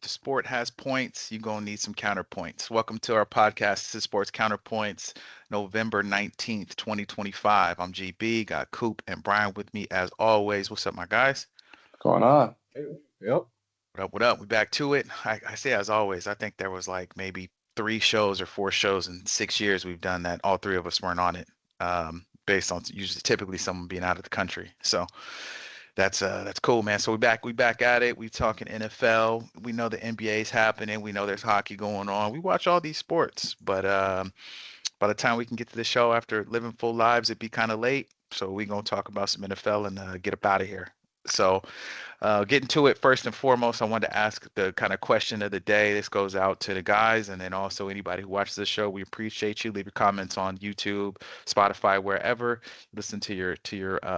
the sport has points, you're going to need some counterpoints. Welcome to our podcast. This is Sports Counterpoints, November 19th, 2025. I'm GB, got Coop and Brian with me as always. What's up, my guys? Going on. Yep. What up? What up? We back to it. I say as always, I think there was like maybe 3 shows or 4 shows in 6 years we've done that. All three of us weren't on it, based on usually typically someone being out of the country. So that's cool, man. So we back at it. We talking NFL. We know the NBA is happening. We know there's hockey going on. We watch all these sports, but by the time we can get to the show after living full lives, it'd be kind of late. So we gonna talk about some NFL and get up out of here. So getting to it, first and foremost, I wanted to ask the kind of question of the day. This goes out to the guys and then also anybody who watches the show. We appreciate you. Leave your comments on YouTube, Spotify, wherever. Listen to your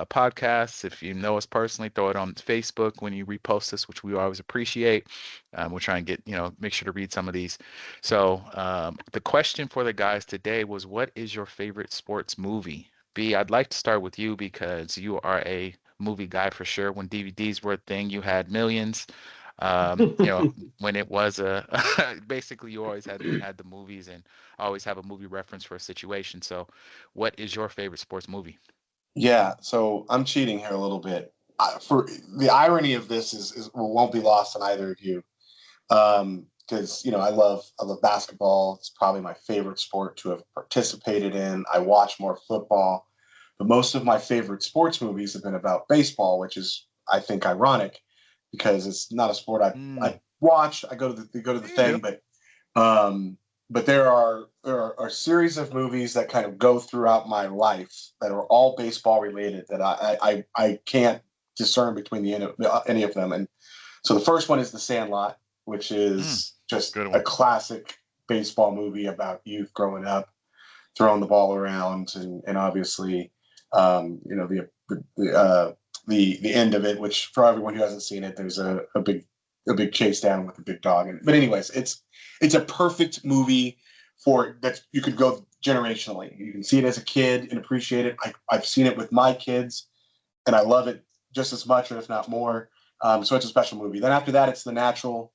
podcasts. If you know us personally, throw it on Facebook when you repost us, which we always appreciate. We'll try and make sure to read some of these. So the question for the guys today was, what is your favorite sports movie? B, I'd like to start with you because you are a movie guy for sure. When DVDs were a thing, you had millions. When it was basically you always had the movies and always have a movie reference for a situation. So, what is your favorite sports movie? Yeah, so I'm cheating here a little bit. For the irony of this is won't be lost on either of you, because I love basketball. It's probably my favorite sport to have participated in. I watch more football, but most of my favorite sports movies have been about baseball, which is, I think, ironic because it's not a sport I watch. I go to the thing, but there are a series of movies that kind of go throughout my life that are all baseball related that I can't discern between any of them. And so the first one is The Sandlot, which is just a classic baseball movie about youth growing up, throwing the ball around, and obviously, the end of it, which for everyone who hasn't seen it, there's a big chase down with a big dog. But anyways, it's a perfect movie for that. You could go generationally. You can see it as a kid and appreciate it. I've seen it with my kids, and I love it just as much, or if not more. So it's a special movie. Then after that, it's The Natural.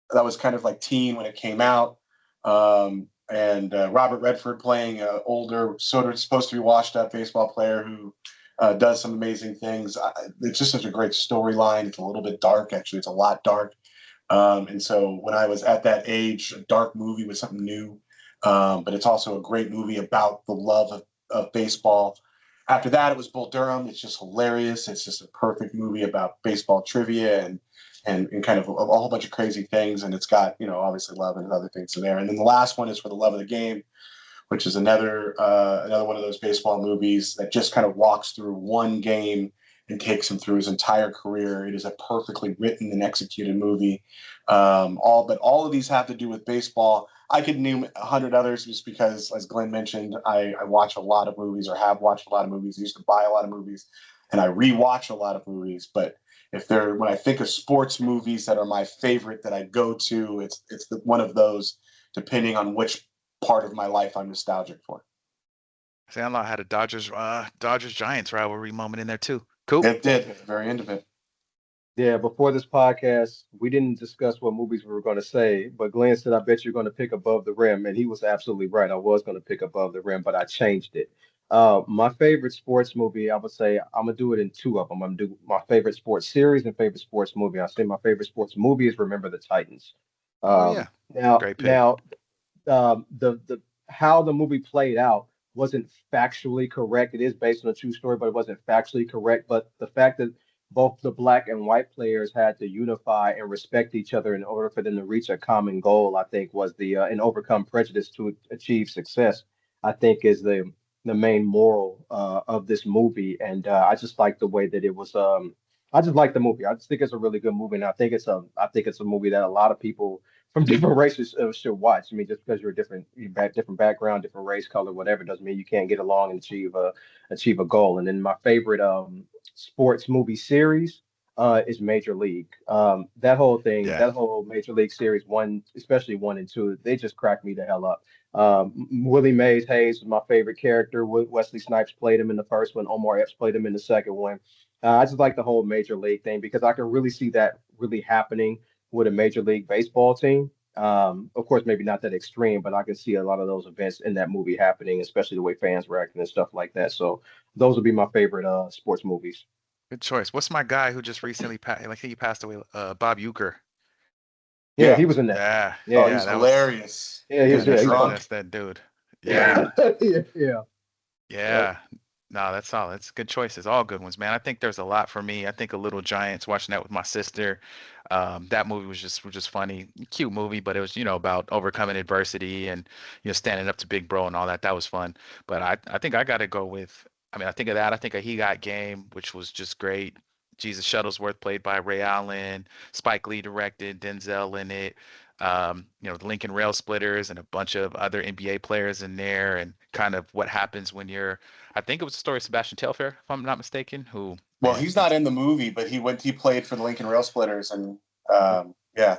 That was kind of like teen when it came out. And Robert Redford playing an older, sort of supposed to be washed up baseball player who does some amazing things. It's just such a great storyline. It's a little bit dark, actually. It's a lot dark. And so when I was at that age, a dark movie was something new. But it's also a great movie about the love of baseball. After that, it was Bull Durham. It's just hilarious. It's just a perfect movie about baseball trivia and kind of a whole bunch of crazy things. And it's got, obviously love and other things in there. And then the last one is For the Love of the Game, which is another one of those baseball movies that just kind of walks through one game and takes him through his entire career. It is a perfectly written and executed movie. But all of these have to do with baseball. I could name 100 others just because, as Glenn mentioned, I watch a lot of movies, or have watched a lot of movies. I used to buy a lot of movies, and I rewatch a lot of movies. But when I think of sports movies that are my favorite that I go to, it's one of those, depending on which part of my life I'm nostalgic for. Sandlot had a Dodgers Giants rivalry moment in there too. Cool. It did at the very end of it. Yeah, before this podcast, we didn't discuss what movies we were going to say, but Glenn said, I bet you're going to pick Above the Rim. And he was absolutely right. I was going to pick Above the Rim, but I changed it. My favorite sports movie, I would say I'm going to do it in two of them. I'm going to do my favorite sports series and favorite sports movie. I say my favorite sports movie is Remember the Titans. Yeah. Now, Great pick. the how the movie played out wasn't factually correct. It is based on a true story, but it wasn't factually correct. But the fact that both the black and white players had to unify and respect each other in order for them to reach a common goal, I think, was the and overcome prejudice to achieve success. I think is the main moral of this movie, and I just like the way that it was. I just like the movie. I just think it's a really good movie, and I think it's a movie that a lot of people from different races should watch. I mean, just because you're a different background, different race, color, whatever, doesn't mean you can't get along and achieve a goal. And then my favorite sports movie series is Major League. That whole thing, Yeah. that whole Major League series, one, especially one and two, they just crack me the hell up. Willie Mays Hayes was my favorite character. Wesley Snipes played him in the first one. Omar Epps played him in the second one. I just like the whole Major League thing because I can really see that really happening with a Major League Baseball team. Of course, maybe not that extreme, but I can see a lot of those events in that movie happening, especially the way fans reacting and stuff like that. So those would be my favorite sports movies. Good choice. What's my guy who just recently passed? Like he passed away. Bob Uecker. Yeah, Yeah. he was in that. Yeah, Oh, Yeah, yeah, he's that was. hilarious. yeah, he When was. he's Yeah, That's he's that. funny. drunk. That's that dude. Yeah, Yeah, yeah, yeah. yeah. No, that's solid. It's good choices. All good ones, man. I think there's a lot for me. I think a Little Giants. Watching that with my sister. That movie was just funny, cute movie, but it was about overcoming adversity and standing up to Big Bro and all that. That was fun. But I think I got to go with. I mean, I think of that. I think of He Got Game, which was just great. Jesus Shuttlesworth played by Ray Allen. Spike Lee directed. Denzel in it. The Lincoln Rail Splitters and a bunch of other NBA players in there, and kind of what happens when you're. I think it was the story of Sebastian Telfair, if I'm not mistaken, who, Well, man, he's not in the movie, but he played for the Lincoln Rail Splitters, and yeah,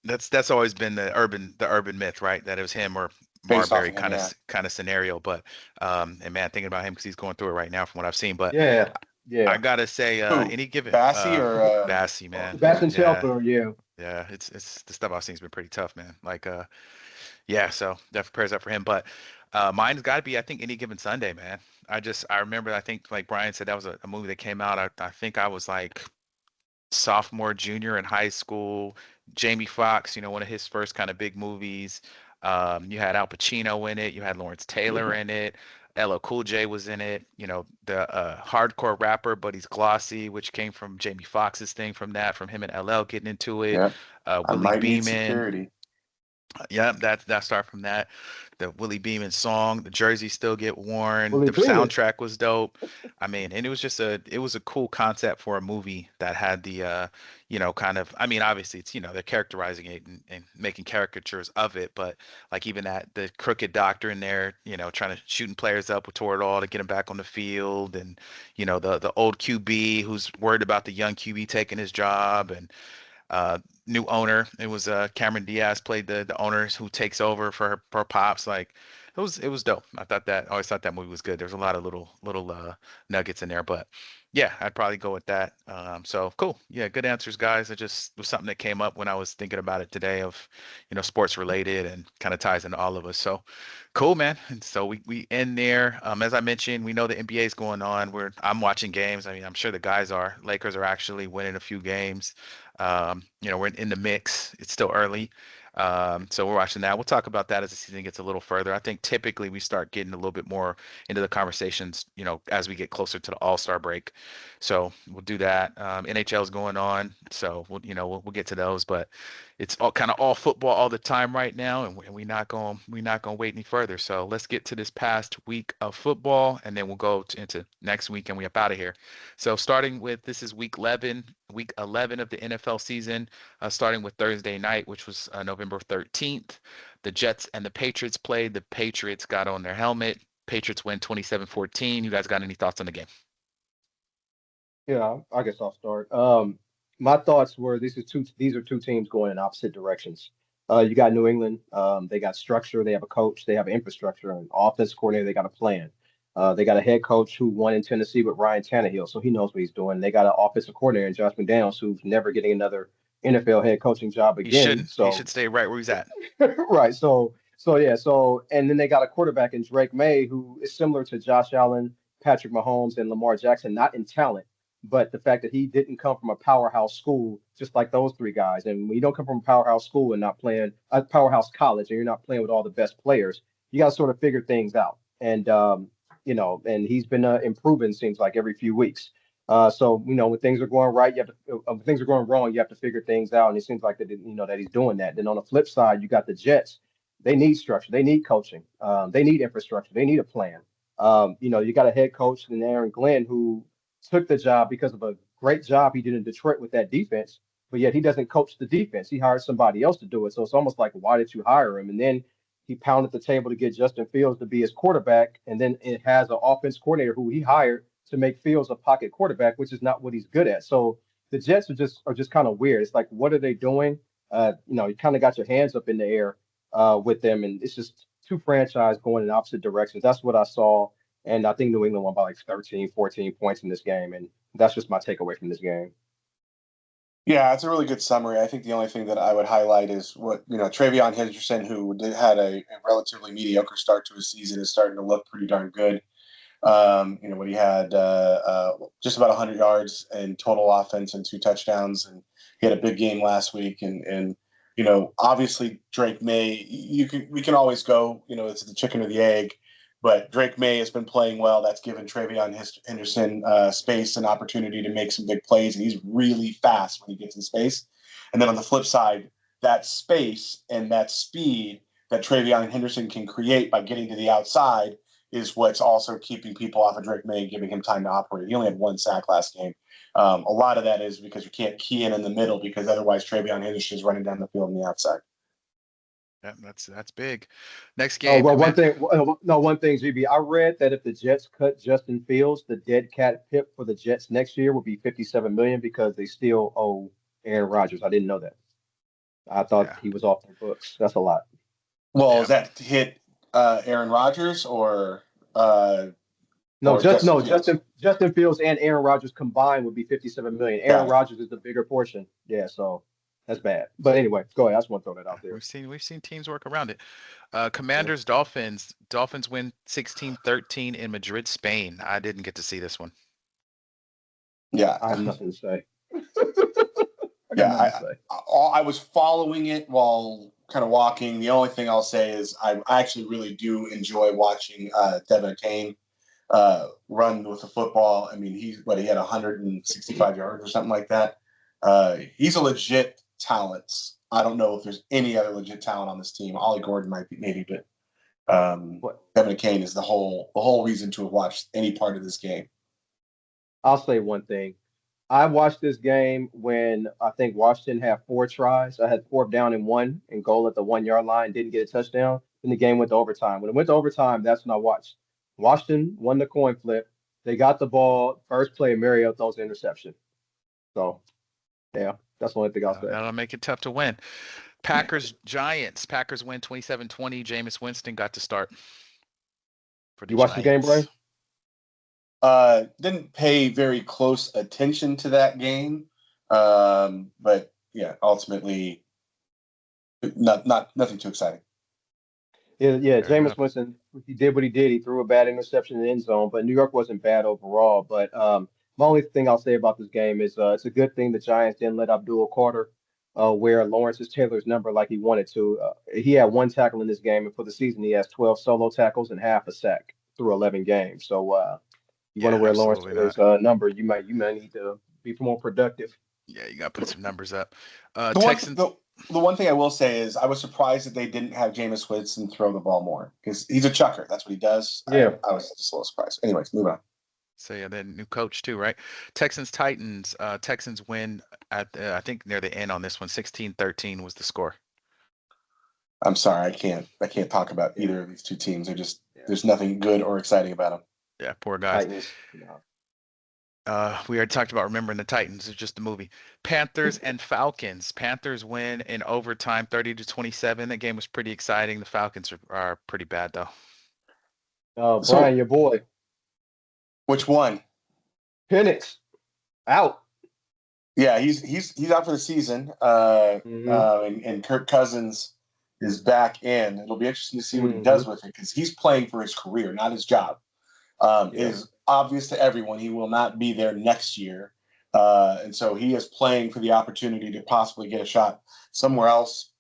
that's always been the urban myth, right? That it was him or based off Marbury of him. Yeah. kind of scenario. But and man, thinking about him because he's going through it right now from what I've seen. But Yeah, I yeah. gotta say, Who? any given Bassie or Bassie, oh, man. yeah. Sebastian Yeah, Telfair. Yeah, yeah. It's the stuff I've seen has been pretty tough, man. Like yeah, so definitely prayers up for him. But mine's got to be, I think, Any Given Sunday, man. I remember, I think, like Brian said, that was a movie that came out. I think I was like sophomore, junior in high school. Jamie Foxx, one of his first kind of big movies. You had Al Pacino in it. You had Lawrence Taylor in it. LL Cool J was in it. The hardcore rapper, but he's glossy, which came from Jamie Foxx's thing from him and LL getting into it. Yeah. I Willie might need Beeman. security. Yeah, that start from that. The Willie Beeman song, the jerseys still get worn. Willie The Beeman. soundtrack was dope. I mean, and it was a cool concept for a movie that had the kind of, I mean, obviously it's they're characterizing it and making caricatures of it, but like even that the crooked doctor in there, trying to shooting players up with Toradol to get them back on the field, and the old QB who's worried about the young QB taking his job, and new owner. It was Cameron Diaz played the owner who takes over for pops. Like it was dope. I always thought that movie was good. There's a lot of little nuggets in there, but yeah, I'd probably go with that. So cool. Yeah, good answers, guys. It just was something that came up when I was thinking about it today of sports related and kind of ties into all of us. So cool, man. And so we end there. As I mentioned, we know the NBA is going on. I'm watching games. I mean, I'm sure the guys are. Lakers are actually winning a few games. We're in the mix. It's still early. So we're watching that. We'll talk about that as the season gets a little further. I think typically we start getting a little bit more into the conversations, as we get closer to the All-Star break. So we'll do that. NHL is going on, so we'll get to those, but it's all kind of all football all the time right now, and we're not going to wait any further. So let's get to this past week of football, and then we'll go into next week, and we up out of here. So starting with this is week 11 of the NFL season, starting with Thursday night, which was November 13th. The Jets and the Patriots played. The Patriots got on their helmet. Patriots win 27-14. You guys got any thoughts on the game? yeah. I guess I'll start. My thoughts were these are two teams going in opposite directions. You got New England. They got structure. They have a coach. They have infrastructure. An offense coordinator. They got a plan. They got a head coach who won in Tennessee with Ryan Tannehill, so he knows what he's doing. They got an offensive coordinator in Josh McDaniels, who's never getting another NFL head coaching job He again. shouldn't. He So should stay right where he's at. right. So yeah. So and then they got a quarterback in Drake May who is similar to Josh Allen, Patrick Mahomes, and Lamar Jackson, not in talent, but the fact that he didn't come from a powerhouse school, just like those three guys. And when you don't come from a powerhouse school and not playing a powerhouse college, and you're not playing with all the best players, you got to sort of figure things out. And and he's been improving. Seems like every few weeks. So when things are going right, you have to. When things are going wrong, you have to figure things out. And it seems like that he's doing that. Then on the flip side, you got the Jets. They need structure. They need coaching. They need infrastructure. They need a plan. You got a head coach in Aaron Glenn who took the job because of a great job he did in Detroit with that defense, but yet he doesn't coach the defense. He hired somebody else to do it. So it's almost like, why did you hire him? And then he pounded the table to get Justin Fields to be his quarterback, and then it has an offense coordinator who he hired to make Fields a pocket quarterback, which is not what he's good at. So the Jets are just kind of weird. It's like, what are they doing? You kind of got your hands up in the air with them, and it's just two franchise going in opposite directions. That's what I saw, and I think New England won by like 13, 14 points in this game, and that's just my takeaway from this game. Yeah, it's a really good summary. I think the only thing that I would highlight is Travion Henderson, who had a relatively mediocre start to his season, is starting to look pretty darn good. When he had just about 100 yards in total offense and 2 touchdowns, and he had a big game last week. And obviously Drake May, we can always go, it's the chicken or the egg, but Drake May has been playing well. That's given Travion Henderson space and opportunity to make some big plays, and he's really fast when he gets in space. And then on the flip side, that space and that speed that Travion Henderson can create by getting to the outside is what's also keeping people off of Drake May and giving him time to operate. He only had 1 sack last game. A lot of that is because you can't key in the middle, because otherwise Travion Henderson is running down the field on the outside. Yeah, that's big. Next Oh, game, well, one thing, no, one thing, GB. I read that if the Jets cut Justin Fields, the dead cat pip for the Jets next year would be 57 million because they still owe Aaron Rodgers. I didn't know that. I thought yeah, he was off their books. That's a lot. Well, yeah. is that to hit Aaron Rodgers uh, No, or just Justin no, Fields? Justin Fields and Aaron Rodgers combined would be 57 million. Aaron Got it. Rodgers is the bigger portion. Yeah, so that's bad. But anyway, go ahead. I just want to throw that out there. We've seen teams work around it. Commanders Dolphins. Dolphins win 16-13 in Madrid, Spain. I didn't get to see this one. Yeah, I have nothing to say. I got yeah. nothing to say. I was following it while kind of walking. The only thing I'll say is I actually really do enjoy watching Devin Kane run with the football. I mean, he had 165 yards or something like that. He's a legit talent. I don't know if there's any other legit talent on this team. Ollie Gordon might be, maybe, but What Devin Kane is the whole reason to have watched any part of this game. I'll say one thing. I watched this game when I think Washington had 4 tries. I had 4th down and 1 and goal at the 1 yard line, didn't get a touchdown. Then the game went to overtime. When it went to overtime, that's when I watched. Washington won the coin flip. They got the ball. First play, Mario throws the interception. So, yeah, that's the only thing I'll say. That'll make it tough to win. Packers Giants. Packers win 27-20. Jameis Winston got to start for the You watched the game, Giants. Bray? Didn't pay very close attention to that game, but yeah, ultimately, nothing too exciting. Yeah, Fair Jameis enough. Winston, he did what he did. He threw a bad interception in the end zone, but New York wasn't bad overall. But my only thing I'll say about this game is it's a good thing the Giants didn't let Abdul Carter wear Lawrence's Taylor's number like he wanted to. He had 1 tackle in this game, and for the season, he has 12 solo tackles and half a sack through 11 games. So you want to Yeah, wear Lawrence absolutely Taylor's not. number, you may need to be more productive. Yeah, you got to put some numbers up. The one Texans. the one thing I will say is I was surprised that they didn't have Jameis Winston throw the ball more, because he's a chucker. That's what he does. Yeah. I was just a little surprised. Anyways, move on. So yeah, then new coach too, right? Texans Titans. Texans win at I think near the end on this one. 16-13 was the score. I'm sorry, I can't talk about Yeah. either of these two teams. Yeah. There's nothing good or exciting about them. Yeah, poor guys. Titans. Yeah. We already talked about remembering the Titans. It's just a movie. Panthers and Falcons. Panthers win in overtime, 30-27. That game was pretty exciting. The Falcons are pretty bad though. Brian, So, your boy, which one? Penix, out. Yeah, he's out for the season. Hmm. And Kirk Cousins is back in. It'll be interesting to see what he does with it, because he's playing for his career, not his job. It Yeah. is obvious to everyone he will not be there next year, and so he is playing for the opportunity to possibly get a shot somewhere else.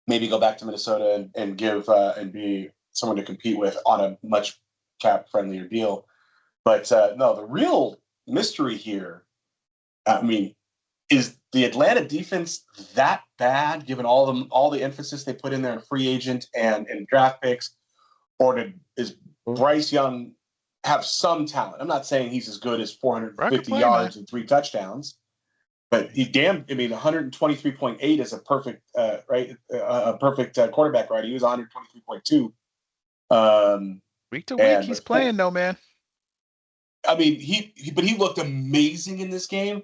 Maybe go back to Minnesota and give and be someone to compete with on a much cap friendlier deal. But no, the real mystery here, I mean, is the Atlanta defense that bad, given all the emphasis they put in there in free agent and draft picks, or is Bryce Young have some talent? I'm not saying he's as good as Rocket 450 play, man. yards and 3 touchdowns, but I mean, 123.8 is a perfect a perfect quarterback rating. He was 123.2. Week to week, he's But playing though, man. I mean, but he looked amazing in this game.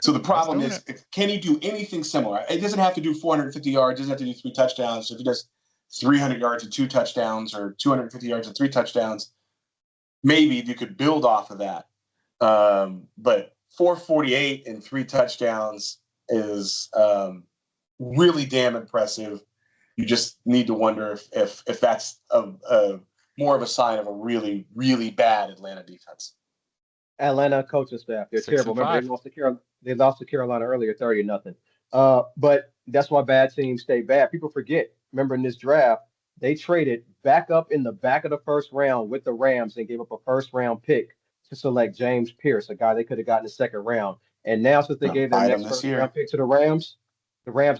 So the problem is, can he do anything similar? It doesn't have to do 450 yards. It doesn't have to do 3 touchdowns. So if he does 300 yards and 2 touchdowns, or 250 yards and 3 touchdowns, maybe you could build off of that. But 448 and 3 touchdowns, is really damn impressive. You just need to wonder if that's a more of a sign of a really, really bad Atlanta defense. Atlanta coaching staff, they're Six terrible. and Remember, five. They lost to Carolina earlier, 30-0. But that's why bad teams stay bad. People forget. Remember, in this draft, they traded back up in the back of the first round with the Rams and gave up a first round pick to select James Pierce, a guy they could have gotten the second round. And now, since they gave their Bite them next this first year. round pick to the Rams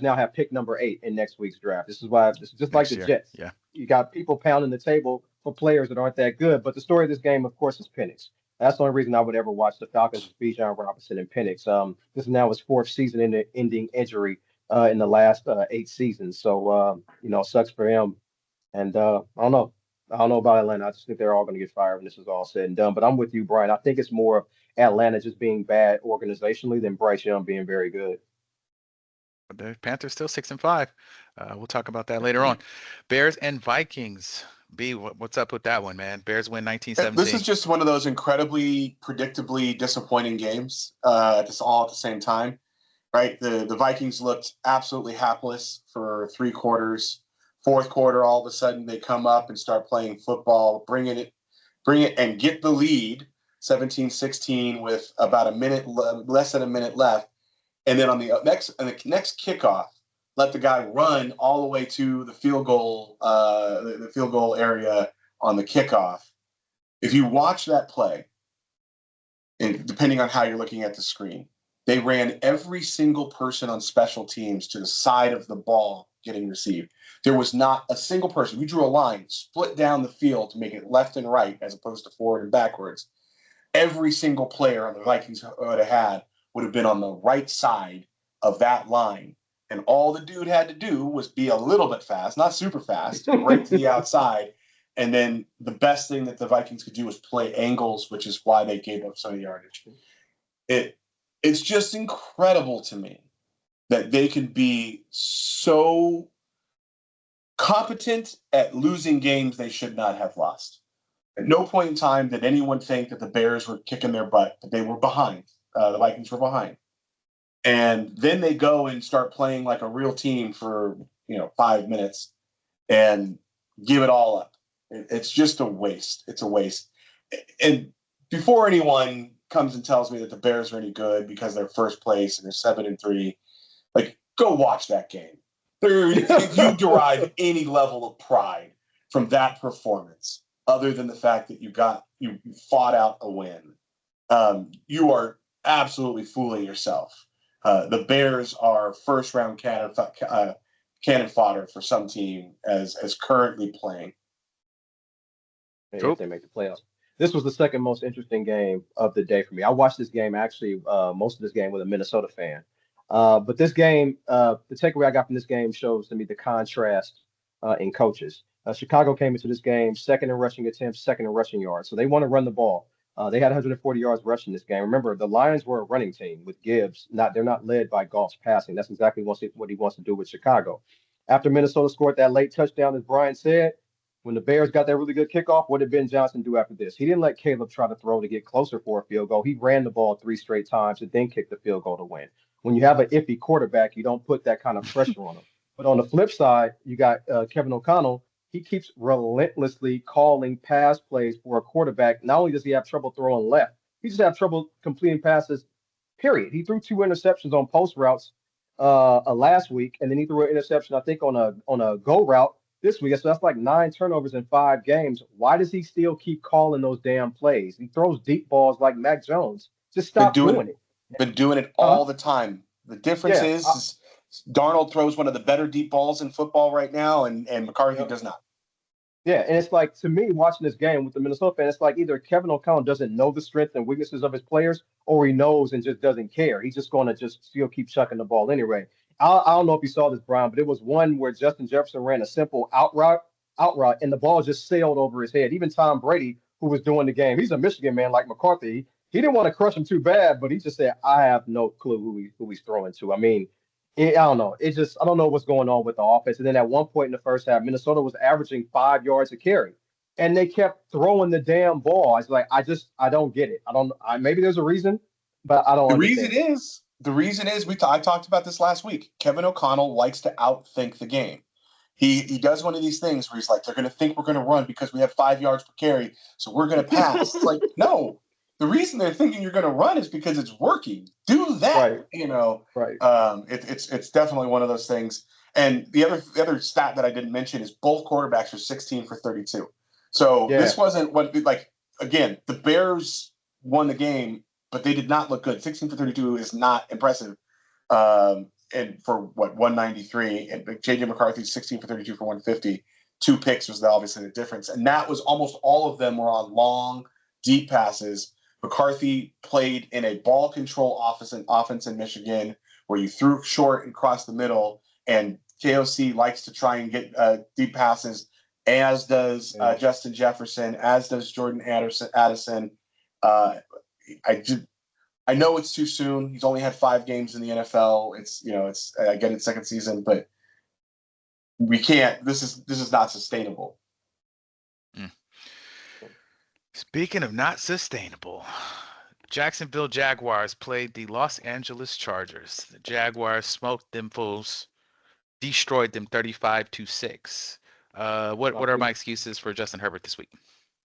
now have pick number 8 in next week's draft. This is just like Next the year. Jets. Yeah. You got people pounding the table for players that aren't that good. But the story of this game, of course, is Penix. That's the only reason I would ever watch the Falcons is Bijan Robinson and Penix. This is now his 4th season-ending injury in the last 8 seasons. So sucks for him. And I don't know. I don't know about Atlanta. I just think they're all going to get fired when this is all said and done. But I'm with you, Brian. I think it's more of Atlanta just being bad organizationally than Bryce Young being very good. But the Panthers still 6 and 5. We'll talk about that later on. Bears and Vikings. B, what's up with that one, man? Bears win 19-17. This is just one of those incredibly predictably disappointing games. Just all at the same time, right? The Vikings looked absolutely hapless for 3 quarters. 4th quarter, all of a sudden they come up and start playing football, bring it and get the lead, 17-16 with about less than a minute left. And then on the next kickoff, let the guy run all the way to the field goal area on the kickoff. If you watch that play, and depending on how you're looking at the screen, they ran every single person on special teams to the side of the ball getting received. There was not a single person. We drew a line, split down the field to make it left and right as opposed to forward and backwards. Every single player on the Vikings would have been on the right side of that line. And all the dude had to do was be a little bit fast, not super fast, right to the outside. And then the best thing that the Vikings could do was play angles, which is why they gave up some of the yardage. It's just incredible to me that they can be so competent at losing games they should not have lost. At no point in time did anyone think that the Bears were kicking their butt, but they were behind. The Vikings were behind. And then they go and start playing like a real team for 5 minutes and give it all up. It's just a waste. It's a waste. And before anyone comes and tells me that the Bears are any good because they're first place and they're 7-3, like, go watch that game. If you derive any level of pride from that performance, other than the fact that you fought out a win, you are absolutely fooling yourself. The Bears are first-round cannon fodder for some team as currently playing. If they make the playoffs. This was the second most interesting game of the day for me. I watched this game, actually, most of this game with a Minnesota fan. But this game, the takeaway I got from this game shows to me the contrast in coaches. Chicago came into this game second in rushing attempts, second in rushing yards. So they want to run the ball. They had 140 yards rushing this game. Remember, the Lions were a running team with Gibbs. They're not led by Goff's passing. That's exactly what he wants to do with Chicago. After Minnesota scored that late touchdown, as Brian said, when the Bears got that really good kickoff, what did Ben Johnson do after this? He didn't let Caleb try to throw to get closer for a field goal. He ran the ball 3 straight times and then kicked the field goal to win. When you have an iffy quarterback, you don't put that kind of pressure on him. But on the flip side, you got Kevin O'Connell. He keeps relentlessly calling pass plays for a quarterback. Not only does he have trouble throwing left, he just have trouble completing passes, period. He threw 2 interceptions on post routes last week, and then he threw an interception, I think, on a go route this week. So that's like 9 turnovers in 5 games. Why does he still keep calling those damn plays? He throws deep balls like Mac Jones. Just stop doing it. Been doing it all the time. The difference is Darnold throws one of the better deep balls in football right now, and McCarthy does not. Yeah, and it's like, to me, watching this game with the Minnesota fan, it's like either Kevin O'Connell doesn't know the strengths and weaknesses of his players, or he knows and just doesn't care. He's just going to just still keep chucking the ball anyway. I don't know if you saw this, Brian, but it was one where Justin Jefferson ran a simple out route, and the ball just sailed over his head. Even Tom Brady, who was doing the game, he's a Michigan man like McCarthy. He didn't want to crush him too bad, but he just said, I have no clue who he's throwing to. I mean, I don't know. I don't know what's going on with the offense. And then at one point in the first half, Minnesota was averaging 5 yards a carry, and they kept throwing the damn ball. I was like, I don't get it. Maybe there's a reason, but I don't understand. The reason is the reason is I talked about this last week. Kevin O'Connell likes to outthink the game. He does one of these things where he's like, they're going to think we're going to run because we have 5 yards per carry, so we're going to pass. It's like, no, the reason they're thinking you're going to run is because it's working. Do that, Right. Right. It's definitely one of those things. And the other stat that I didn't mention is both quarterbacks are 16 for 32. So Yeah. this wasn't again, the Bears won the game, but they did not look good. 16 for 32 is not impressive. And for 193, and JJ McCarthy's 16 for 32 for 150. 2 picks was obviously the difference. And that was almost all of them were on long, deep passes. McCarthy played in a ball control offense in Michigan where you threw short and crossed the middle, and KOC likes to try and get deep passes, as does Justin Jefferson, as does Jordan Addison. I know it's too soon. He's only had 5 games in the NFL. It's I get it, second season, but we can't. This is not sustainable. Speaking of not sustainable, Jacksonville Jaguars played the Los Angeles Chargers. The Jaguars smoked them fools, destroyed them 35-6. What are my excuses for Justin Herbert this week?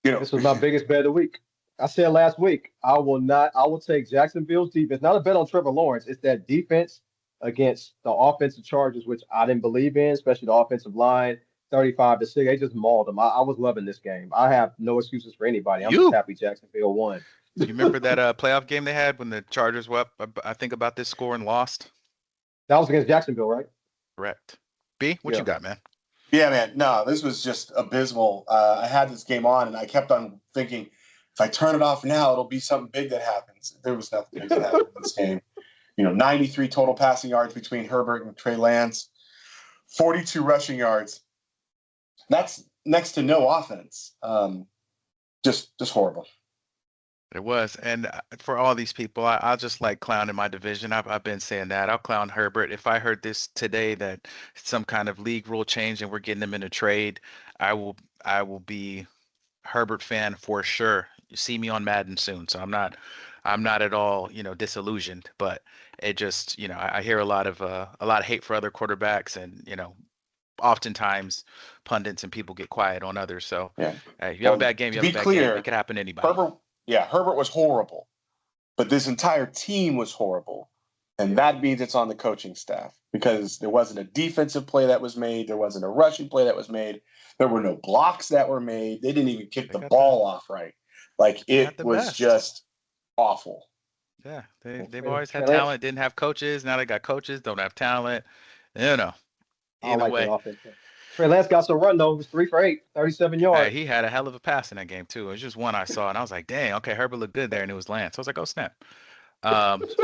This was my biggest bet of the week. I said last week, I will take Jacksonville's defense. Not a bet on Trevor Lawrence. It's that defense against the offensive Chargers, which I didn't believe in, especially the offensive line. 35-6. They just mauled them. I was loving this game. I have no excuses for anybody. I'm just happy Jacksonville won. You remember that playoff game they had when the Chargers were up, I think, about this score and lost? That was against Jacksonville, right? Correct. B, what you got, man? Yeah, man. No, this was just abysmal. I had this game on, and I kept on thinking, if I turn it off now, it'll be something big that happens. There was nothing big that happened in this game. 93 total passing yards between Herbert and Trey Lance, 42 rushing yards. That's next to no offense. Just horrible. It was. And for all these people, I'll just like clown in my division. I've been saying that. I'll clown Herbert. If I heard this today that some kind of league rule change and we're getting him in a trade, I will be Herbert fan for sure. You see me on Madden soon, so I'm not at all, disillusioned, but it just, I hear a lot of hate for other quarterbacks, and oftentimes pundits and people get quiet on others. So if you have a bad game, you have a bad game. It could happen to anybody. Herbert was horrible, but this entire team was horrible. And that means it's on the coaching staff, because there wasn't a defensive play that was made. There wasn't a rushing play that was made. There were no blocks that were made. They didn't even kick the ball off right. Like, it was just awful. Yeah, they've always had talent, didn't have coaches. Now they got coaches, don't have talent. Either way. Trey Lance got some run, though. It was 3 for 8, 37 yards. He had a hell of a pass in that game, too. It was just one I saw, and I was like, dang, okay, Herbert looked good there, and it was Lance. I was like, oh, snap.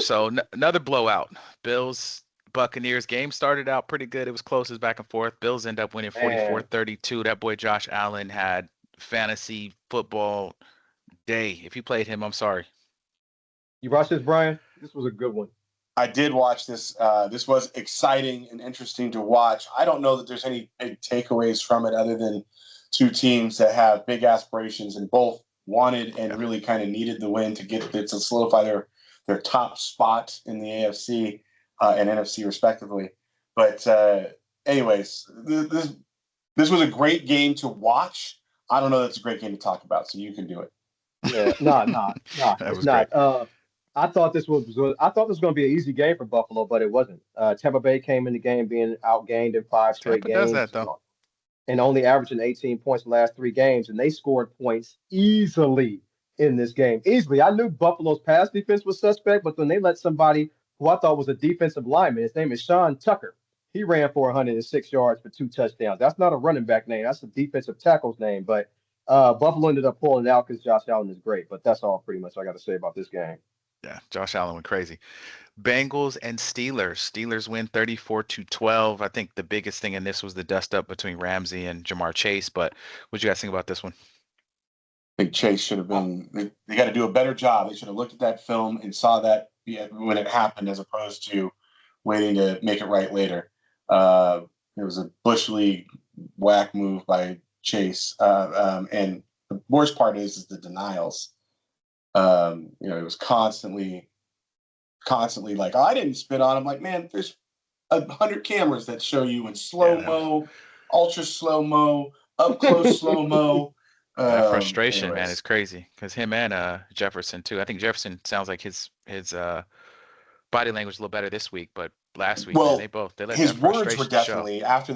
So another blowout. Bills Buccaneers game started out pretty good. It was close, it was back and forth. Bills end up winning 44-32. That boy Josh Allen had fantasy football day. If you played him, I'm sorry. You watched this, Brian? This was a good one. I did watch this. This was exciting and interesting to watch. I don't know that there's any big takeaways from it other than 2 teams that have big aspirations and both wanted and really kind of needed the win to solidify their top spot in the AFC and NFC respectively. But anyways, this was a great game to watch. I don't know that it's a great game to talk about, so you can do it. Yeah, no, it's not. I thought this was going to be an easy game for Buffalo, but it wasn't. Tampa Bay came in the game being outgained in 5 straight games. Does that, though. And only averaging 18 points the last 3 games, and they scored points easily in this game. Easily. I knew Buffalo's pass defense was suspect, but then they let somebody who I thought was a defensive lineman, his name is Sean Tucker. He ran for 106 yards for 2 touchdowns. That's not a running back name. That's a defensive tackle's name. But Buffalo ended up pulling it out because Josh Allen is great. But that's all pretty much I got to say about this game. Yeah, Josh Allen went crazy. Bengals and Steelers. Steelers win 34-12. I think the biggest thing in this was the dust up between Ramsey and Jamar Chase. But what do you guys think about this one? I think Chase should have been. They got to do a better job. They should have looked at that film and saw that when it happened, as opposed to waiting to make it right later. It was a Bush League whack move by Chase, and the worst part is the denials. It was constantly constantly like, oh, I didn't spit on him. Like, man, there's 100 cameras that show you in slow-mo, ultra slow-mo, up close slow-mo. That frustration, man, is Anyways. crazy. Because him and Jefferson too. I think Jefferson sounds like his body language a little better this week, but last week, man, Well, they let his that words were frustration show. definitely after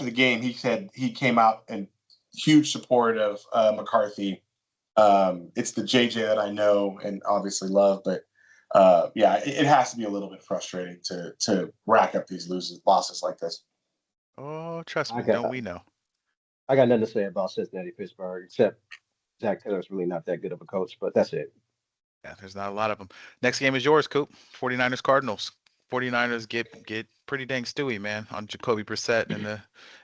the game. He said he came out in huge support of McCarthy. It's the JJ that I know and obviously love, but yeah, it has to be a little bit frustrating to rack up these losses like this. Oh, trust I me, got don't we know? I got nothing to say about Cincinnati Pittsburgh except Zach Taylor's really not that good of a coach, but that's it. Yeah, there's not a lot of them. Next game is yours, Coop. 49ers Cardinals. 49ers get pretty dang stewy, man, on Jacoby Brissett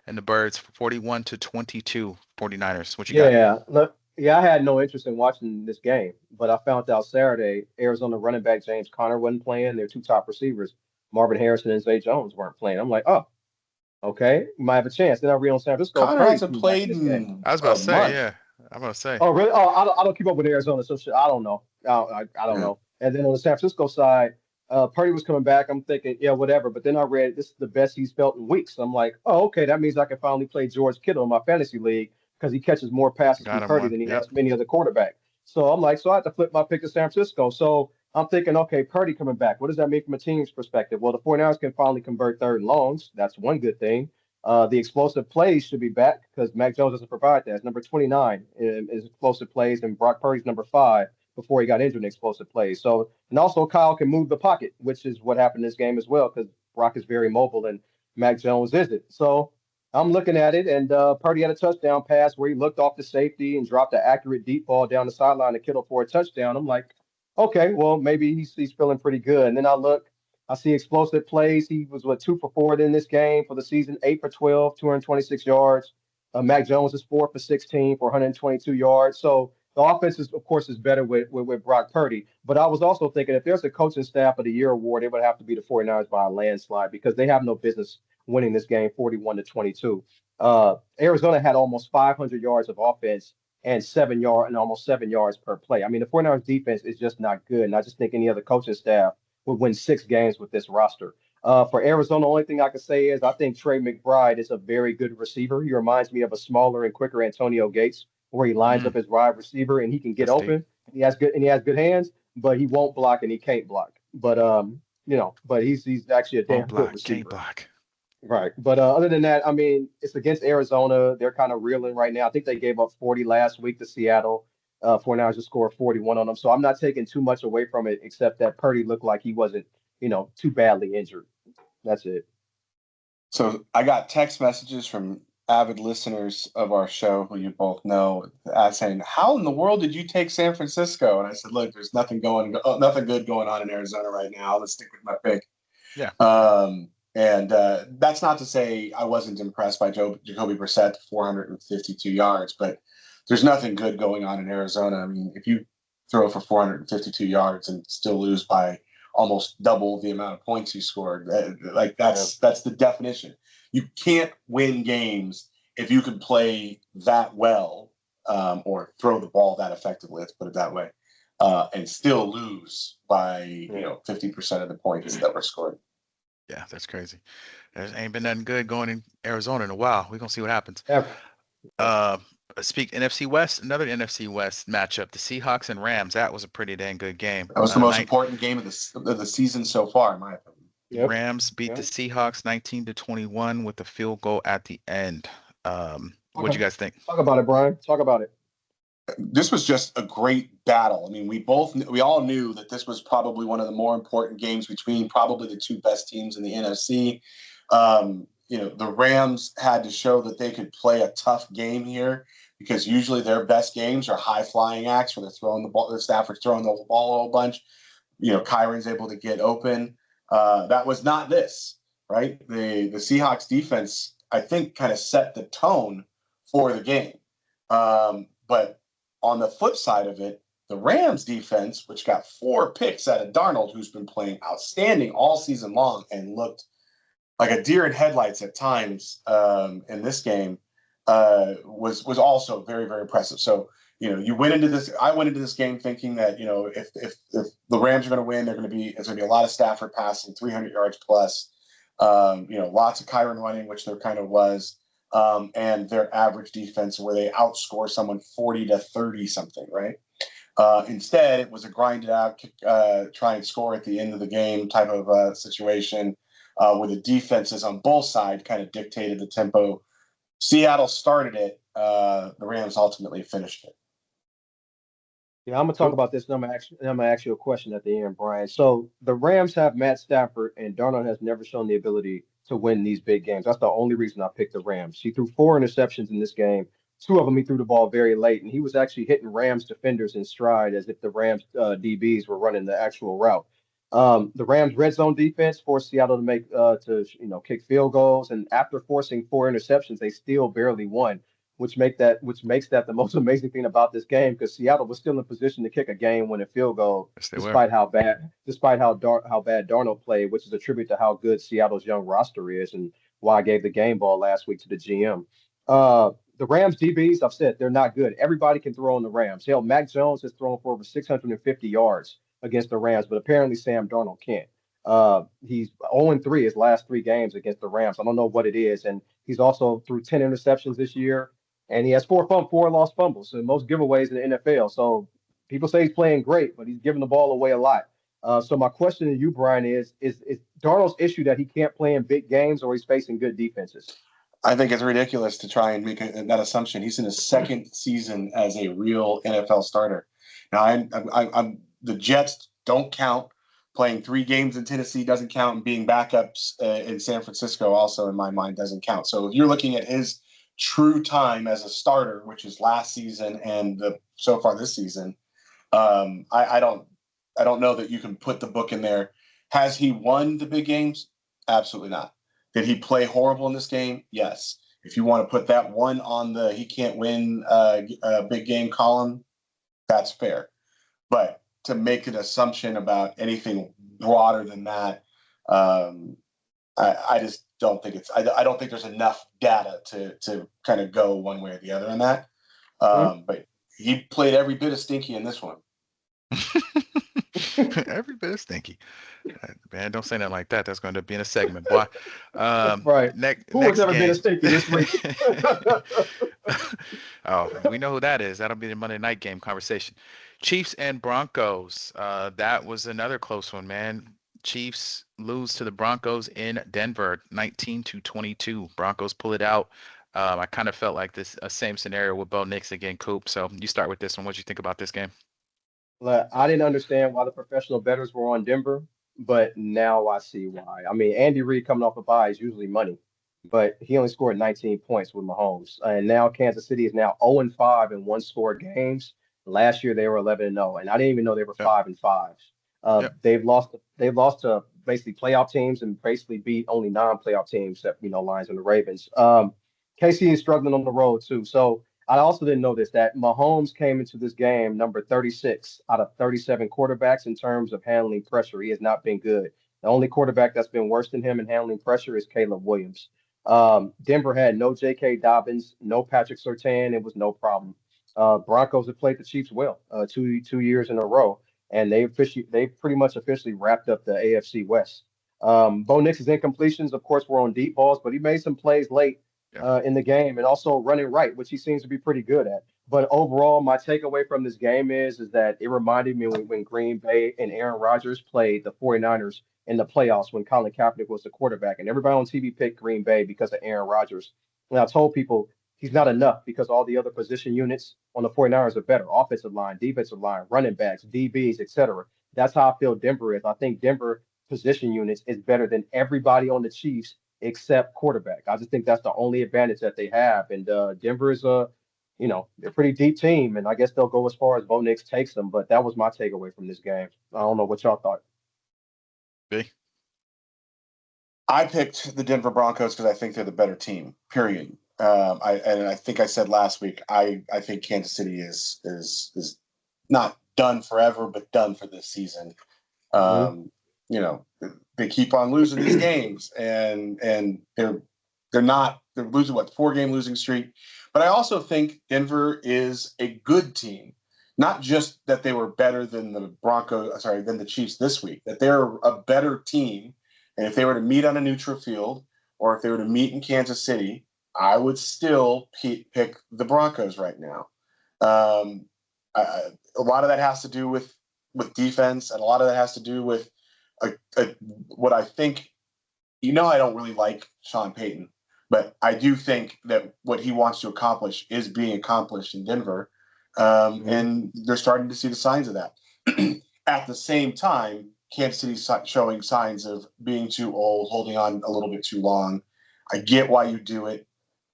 and the Birds. 41-22 49ers. What you got? Yeah, look, yeah, I had no interest in watching this game, but I found out Saturday Arizona running back James Conner wasn't playing. Their two top receivers, Marvin Harrison and Zay Jones, weren't playing. I'm like, oh, okay, you might have a chance. Then I read on San Francisco, Connor Purdy's hasn't coming back in played this game. in I was about a to say, month. yeah. I'm about to say. Oh, really? Oh, I don't keep up with Arizona, so shit, I don't know. I don't Yeah. know. And then on the San Francisco side, Purdy was coming back. I'm thinking, yeah, whatever. But then I read this is the best he's felt in weeks. I'm like, oh, okay, that means I can finally play George Kittle in my fantasy league because he catches more passes from Got him Purdy one. than he Yep. has many other quarterbacks. So I'm like, so I have to flip my pick to San Francisco. So I'm thinking, okay, Purdy coming back. What does that mean from a team's perspective? Well, the 49ers can finally convert third and longs. That's one good thing. The explosive plays should be back because Mac Jones doesn't provide that. It's number 29 is explosive plays, and Brock Purdy's number 5 before he got injured in explosive plays. So, and also Kyle can move the pocket, which is what happened in this game as well because Brock is very mobile and Mac Jones isn't. So I'm looking at it, and Purdy had a touchdown pass where he looked off the safety and dropped an accurate deep ball down the sideline to Kittle for a touchdown. I'm like, okay, well maybe he's feeling pretty good. And then I look, I see explosive plays. He was what 2 for 4 in this game for the season, 8 for 12, 226 yards. Mac Jones is 4 for 16 for 122 yards. So the offense is, of course, is better with Brock Purdy. But I was also thinking if there's a coaching staff of the year award, it would have to be the 49ers by a landslide because they have no business winning this game 41-22. Arizona had almost 500 yards of offense and almost 7 yards per play. I mean, the 49ers defense is just not good. And I just think any other coaching staff would win 6 games with this roster. For Arizona, the only thing I can say is I think Trey McBride is a very good receiver. He reminds me of a smaller and quicker Antonio Gates, where he lines up Mm, his wide receiver and he can get that's deep. open. He has good hands, but he won't block and he can't block. But but he's actually a Won't damn good block, can't receiver. block. Right. But other than that, I mean, it's against Arizona. They're kind of reeling right now. I think they gave up 40 last week to Seattle. 49ers just scored 41 on them. So I'm not taking too much away from it, except that Purdy looked like he wasn't, too badly injured. That's it. So I got text messages from avid listeners of our show who you both know saying, "How in the world did you take San Francisco?" And I said, "Look, there's nothing good going on in Arizona right now. Let's stick with my pick." Yeah. And that's not to say I wasn't impressed by Jacoby Brissett, 452 yards, but there's nothing good going on in Arizona. I mean, if you throw for 452 yards and still lose by almost double the amount of points you scored, like Yeah. that's the definition. You can't win games if you can play that well or throw the ball that effectively. Let's put it that way, and still lose by Yeah. 50% of the points that were scored. Yeah, that's crazy. There ain't been nothing good going in Arizona in a while. We're gonna see what happens. Ever. Yeah. Uh, Speak NFC West, another NFC West matchup, the Seahawks and Rams. That was a pretty dang good game. That was the most important game of the season so far, in my opinion. Yep. Rams beat the Yep. Seahawks 19-21 with a field goal at the end. What'd you Okay. guys think? Talk about it, Brian. Talk about it. This was just a great battle. I mean, we all knew that this was probably one of the more important games between probably the two best teams in the NFC. The Rams had to show that they could play a tough game here because usually their best games are high flying acts where they're throwing the ball, the Stafford's throwing the ball a whole bunch. Kyron's able to get open. That was not this, right? The Seahawks defense, I think, kind of set the tone for the game. But on the flip side of it, the Rams defense, which got 4 picks out of Darnold, who's been playing outstanding all season long and looked like a deer in headlights at times in this game, was also very, very impressive. So you went into this. I went into this game thinking that if the Rams are going to win, it's going to be a lot of Stafford passing, 300 yards plus. Lots of Kyron running, which there kind of was, and their average defense where they outscore someone 40-30 something, right? Instead, it was a grinded out, try and score at the end of the game type of situation where the defenses on both sides kind of dictated the tempo. Seattle started it. The Rams ultimately finished it. Yeah, I'm gonna talk about this, and I'm gonna ask you a question at the end, Brian. So the Rams have Matt Stafford, and Darnold has never shown the ability to win these big games. That's the only reason I picked the Rams. He threw 4 interceptions in this game. Two of them he threw the ball very late, and he was actually hitting Rams defenders in stride as if the Rams DBs were running the actual route. The Rams red zone defense forced Seattle to kick field goals, and after forcing 4 interceptions, they still barely won, which makes that the most amazing thing about this game because Seattle was still in position to kick a game-winning field goal Yes, they were. despite how bad Darnold played, which is a tribute to how good Seattle's young roster is and why I gave the game ball last week to the GM. The Rams DBs, I've said they're not good. Everybody can throw on the Rams. Hell, Mac Jones has thrown for over 650 yards against the Rams, but apparently Sam Darnold can't. He's 0-3 his last 3 games against the Rams. I don't know what it is, and he's also threw 10 interceptions this year and he has four lost fumbles, so most giveaways in the NFL. So people say he's playing great, but he's giving the ball away a lot. So my question to you, Brian, is Darnold's issue that he can't play in big games, or he's facing good defenses? I think it's ridiculous to try and make that assumption. He's in his second season as a real NFL starter. Now, I'm the Jets don't count. Playing 3 games in Tennessee doesn't count, and being backups in San Francisco also, in my mind, doesn't count. So if you're looking at his true time as a starter, which is last season and so far this season, I don't know that you can put the book in there. Has he won the big games? Absolutely not. Did he play horrible in this game? Yes. If you want to put that one on the he can't win a big game column, that's fair. But to make an assumption about anything broader than that, I just don't think I don't think there's enough data to kind of go one way or the other on that. But he played every bit of stinky in this one. Every bit of stinky. Man, don't say nothing like that. That's going to be in a segment, boy. Right. Who has ever been a stinky this week? Oh, we know who that is. That'll be the Monday night game conversation. Chiefs and Broncos. That was another close one, man. Chiefs lose to the Broncos in Denver, 19-22. Broncos pull it out. I kind of felt like this same scenario with Bo Nix again, Coop. So you start with this one. What do you think about this game? I didn't understand why the professional bettors were on Denver, but now I see why. I mean, Andy Reid coming off a bye is usually money, but he only scored 19 points with Mahomes. And now Kansas City is now 0-5 in one-score games. Last year they were 11-0, and I didn't even know they were Yep. 5-5. Yep. They've lost to basically playoff teams and basically beat only non-playoff teams, except Lions and the Ravens. KC is struggling on the road too. So I also didn't know that Mahomes came into this game number 36 out of 37 quarterbacks in terms of handling pressure. He has not been good. The only quarterback that's been worse than him in handling pressure is Caleb Williams. Denver had no J.K. Dobbins, no Patrick Surtain. It was no problem. Broncos have played the Chiefs well 2 years in a row, and they pretty much officially wrapped up the AFC West. Bo Nix's incompletions, of course, were on deep balls, but he made some plays late Yeah. in the game and also running right, which he seems to be pretty good at. But overall, my takeaway from this game is that it reminded me when Green Bay and Aaron Rodgers played the 49ers in the playoffs when Colin Kaepernick was the quarterback. And everybody on TV picked Green Bay because of Aaron Rodgers. And I told people he's not enough because all the other position units on the 49ers are better. Offensive line, defensive line, running backs, DBs, etc. That's how I feel Denver is. I think Denver position units is better than everybody on the Chiefs except quarterback. I just think that's the only advantage that they have. And Denver is they're a pretty deep team, and I guess they'll go as far as Bo Nix takes them. But that was my takeaway from this game. I don't know what y'all thought. B. I picked the Denver Broncos because I think they're the better team. Period. I think I said last week I think Kansas City is not done forever, but done for this season. They keep on losing these games, and they're losing 4-game losing streak. But I also think Denver is a good team. Not just that they were better than than the Chiefs this week, that they're a better team. And if they were to meet on a neutral field or if they were to meet in Kansas City, I would still pick the Broncos right now. A lot of that has to do with defense, and a lot of that has to do with what I think. I don't really like Sean Payton, but I do think that what he wants to accomplish is being accomplished in Denver, and they're starting to see the signs of that. At the same time, Kansas City's showing signs of being too old, holding on a little bit too long. I get why you do it.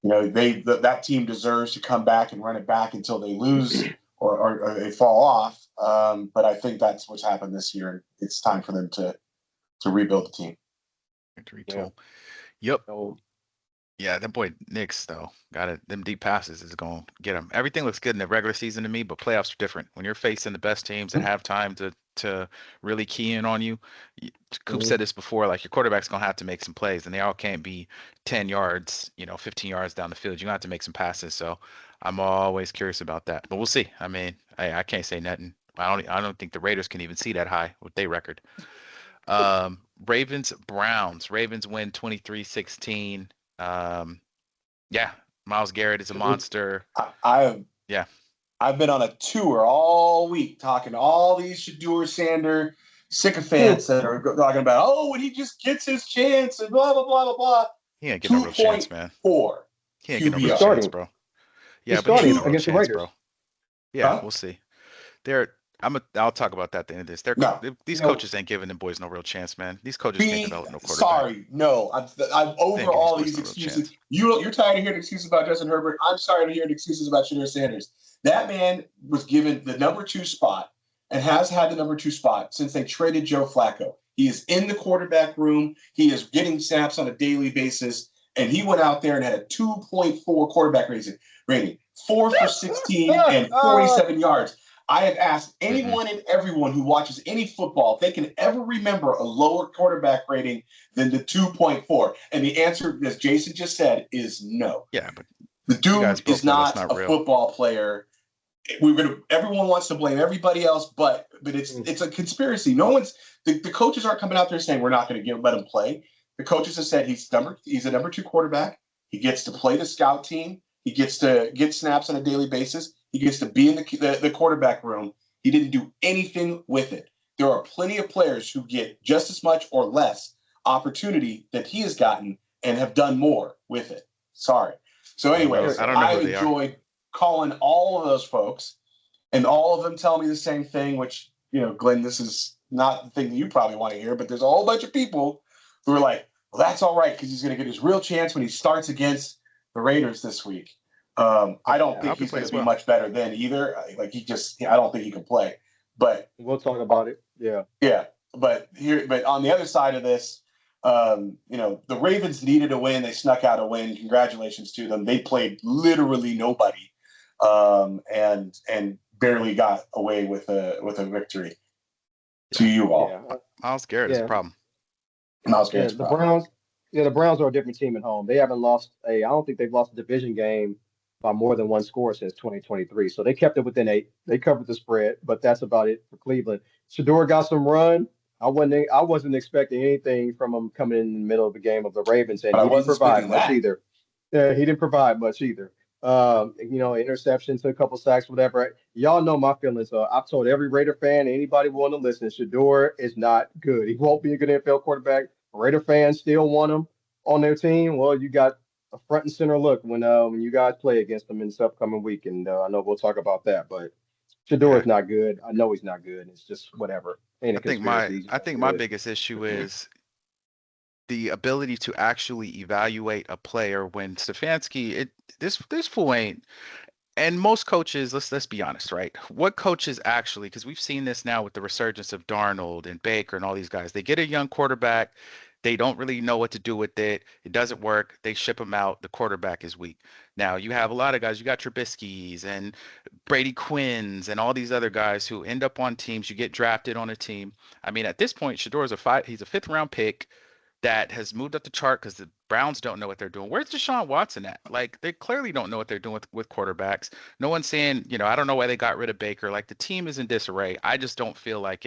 That team deserves to come back and run it back until they lose or they fall off. But I think that's what's happened this year. It's time for them to rebuild the team. Retool. Yep. Yeah, that boy Knicks though got it. Them deep passes is going to get him. Everything looks good in the regular season to me, but playoffs are different. When you're facing the best teams and have time to really key in on you, Coop said this before. Like your quarterback's going to have to make some plays, and they all can't be 10 yards, 15 yards down the field. You're going to have to make some passes. So I'm always curious about that, but we'll see. I mean, I can't say nothing. I don't think the Raiders can even see that high with their record. Ravens Browns. Ravens win 23-16. Yeah, Myles Garrett is a monster. I've been on a tour all week talking to all these Shedeur Sander sycophants that are talking about, when he just gets his chance and blah, blah, blah, blah, blah. He ain't getting no real chance, man. 2.4. He ain't getting no real chance, bro. Yeah, but he ain't getting no real chance, bro. Yeah, we'll see. I'll talk about that at the end of this. These coaches ain't giving them boys no real chance, man. These coaches can't develop no quarterback. Sorry, no. I'm over all these excuses. You're tired of hearing excuses about Justin Herbert. I'm sorry to hear excuses about Shedeur Sanders. That man was given the number 2 spot and has had the number 2 spot since they traded Joe Flacco. He is in the quarterback room. He is getting snaps on a daily basis, and he went out there and had a 2.4 quarterback rating, 4 for 16 and 47 yards. I have asked anyone and everyone who watches any football if they can ever remember a lower quarterback rating than the 2.4. And the answer, as Jason just said, is no. Yeah, but the dude is not a football player. Everyone wants to blame everybody else, but it's a conspiracy. The coaches aren't coming out there saying we're not going to let him play. The coaches have said he's a number 2 quarterback. He gets to play the scout team. He gets to get snaps on a daily basis. He gets to be in the quarterback room. He didn't do anything with it. There are plenty of players who get just as much or less opportunity that he has gotten and have done more with it. Sorry. So anyways, I enjoyed calling all of those folks, and all of them tell me the same thing, which, Glenn, this is not the thing that you probably want to hear, but there's a whole bunch of people who are like, well, that's all right because he's going to get his real chance when he starts against the Raiders this week. I don't think he's going to be much better than either. I don't think he can play. But we'll talk about it. Yeah. But on the other side of this, the Ravens needed a win. They snuck out a win. Congratulations to them. They played literally nobody, and barely got away with a victory. To you all, Myles Garrett is a problem. Myles Garrett's the Browns. Yeah, the Browns are a different team at home. They haven't lost I don't think they've lost a division game by more than one score since 2023. So they kept it within 8. They covered the spread, but that's about it for Cleveland. Shedeur got some run. I wasn't expecting anything from him coming in the middle of the game of the Ravens, and he didn't provide much either. Yeah, he didn't provide much either. Interceptions, a couple sacks, whatever. Y'all know my feelings. I've told every Raider fan, anybody willing to listen, Shedeur is not good. He won't be a good NFL quarterback. Raider fans still want him on their team. Well, you got a front and center look when you guys play against them in this upcoming week, and I know we'll talk about that. But Shedeur is not good. I know he's not good. It's just whatever. I think my biggest issue is the ability to actually evaluate a player when Stefanski. This fool ain't. And most coaches, let's be honest, right? What coaches actually, because we've seen this now with the resurgence of Darnold and Baker and all these guys, they get a young quarterback. They don't really know what to do with it. It doesn't work. They ship him out. The quarterback is weak. Now you have a lot of guys. You got Trubisky's and Brady Quinn's and all these other guys who end up on teams. You get drafted on a team. I mean, at this point, Shedeur is he's a 5th round pick that has moved up the chart because the Browns don't know what they're doing. Where's Deshaun Watson at? Like, they clearly don't know what they're doing with quarterbacks. No one's saying, I don't know why they got rid of Baker. Like, the team is in disarray. I just don't feel like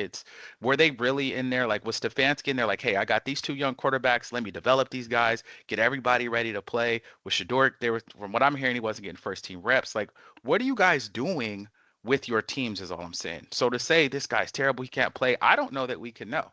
were they really in there? Like, was Stefanski in there? Like, hey, I got these two young quarterbacks. Let me develop these guys, get everybody ready to play. With Shador, from what I'm hearing, he wasn't getting first team reps. Like, what are you guys doing with your teams is all I'm saying. So to say this guy's terrible, he can't play, I don't know that we can know.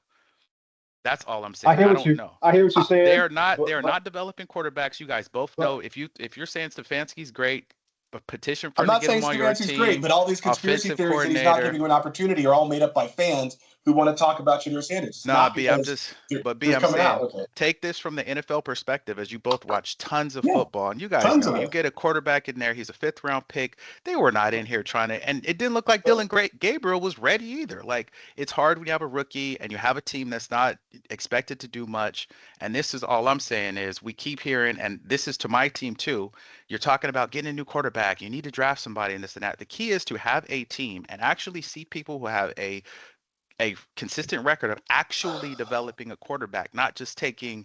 That's all I'm saying. I don't know. I hear what you're saying. They're not developing quarterbacks. You guys both know if you're saying Stefanski's great, but petition for I'm him not to get saying him on your Stefanski's team. great, but all these conspiracy theories that he's not giving you an opportunity are all made up by fans who want to talk about Shador Sanders. I'm saying, take this from the NFL perspective, as you both watch tons of football, and you guys know you get a quarterback in there, he's a 5th round pick. They were not in here trying to, and it didn't look like Dylan Gabriel was ready either. Like, it's hard when you have a rookie and you have a team that's not expected to do much. And this is all I'm saying is we keep hearing, and this is to my team too. You're talking about getting a new quarterback. You need to draft somebody and this and that. The key is to have a team and actually see people who have a consistent record of actually developing a quarterback, not just taking,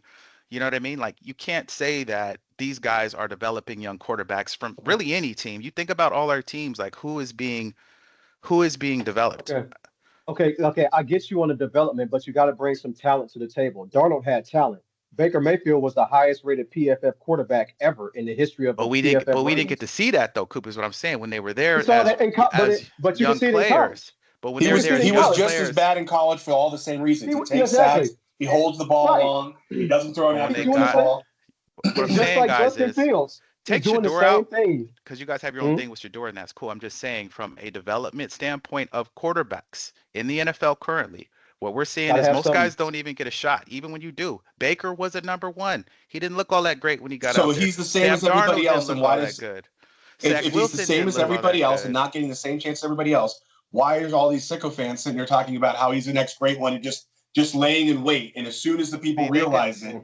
you know what I mean? Like, you can't say that these guys are developing young quarterbacks from really any team. You think about all our teams, like who is being developed. Okay. I get you on the development, but you got to bring some talent to the table. Darnold had talent. Baker Mayfield was the highest rated PFF quarterback ever in the history of we didn't get to see that though, Coop, is what I'm saying. When they were there but you can see it in college. But when he was just as bad in college for all the same reasons. He takes sacks. He holds the ball long. He doesn't throw it after the ball. What I'm saying, guys, is take Shador out because you guys have your own thing with Shador, and that's cool. I'm just saying from a development standpoint of quarterbacks in the NFL currently, what we're seeing is most guys don't even get a shot, even when you do. Baker was at number 1. He didn't look all that great when he got out there. So he's the same as everybody else, and why is good? If he's the same as everybody else and not getting the same chance as everybody else, why are all these sycophants sitting there talking about how he's the next great one and just laying in wait? And as soon as the people realize it,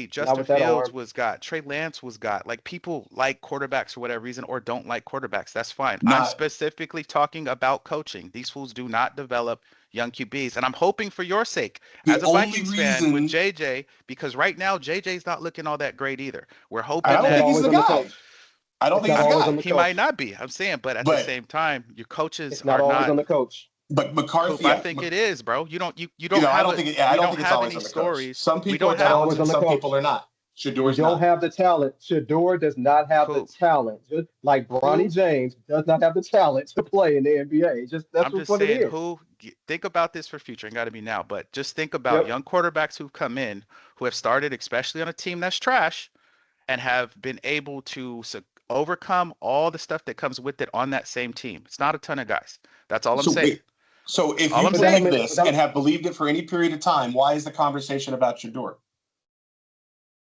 Justin Fields was got, Trey Lance was got. Like, people like quarterbacks for whatever reason or don't like quarterbacks. That's fine. I'm specifically talking about coaching. These fools do not develop young QBs, and I'm hoping for your sake as a Vikings fan with JJ, because right now JJ's not looking all that great either. We're hoping I don't think he's the guy. I don't think he's the guy. He might not be. I'm saying, but at the same time, your coaches it's not always on the coach. But McCarthy, I think it is, bro. You don't have. I don't think it's always on the stories. Some people are talented, some people are not. Shador's don't have the talent. Shador does not have the talent. Just like Bronny James does not have the talent to play in the NBA. That's what it is. Think about this for future. It got to be now, but just think about young quarterbacks who've come in, who have started, especially on a team that's trash, and have been able to overcome all the stuff that comes with it on that same team. It's not a ton of guys. That's all I'm saying. So if you believe this and have believed it for any period of time, why is the conversation about Shador?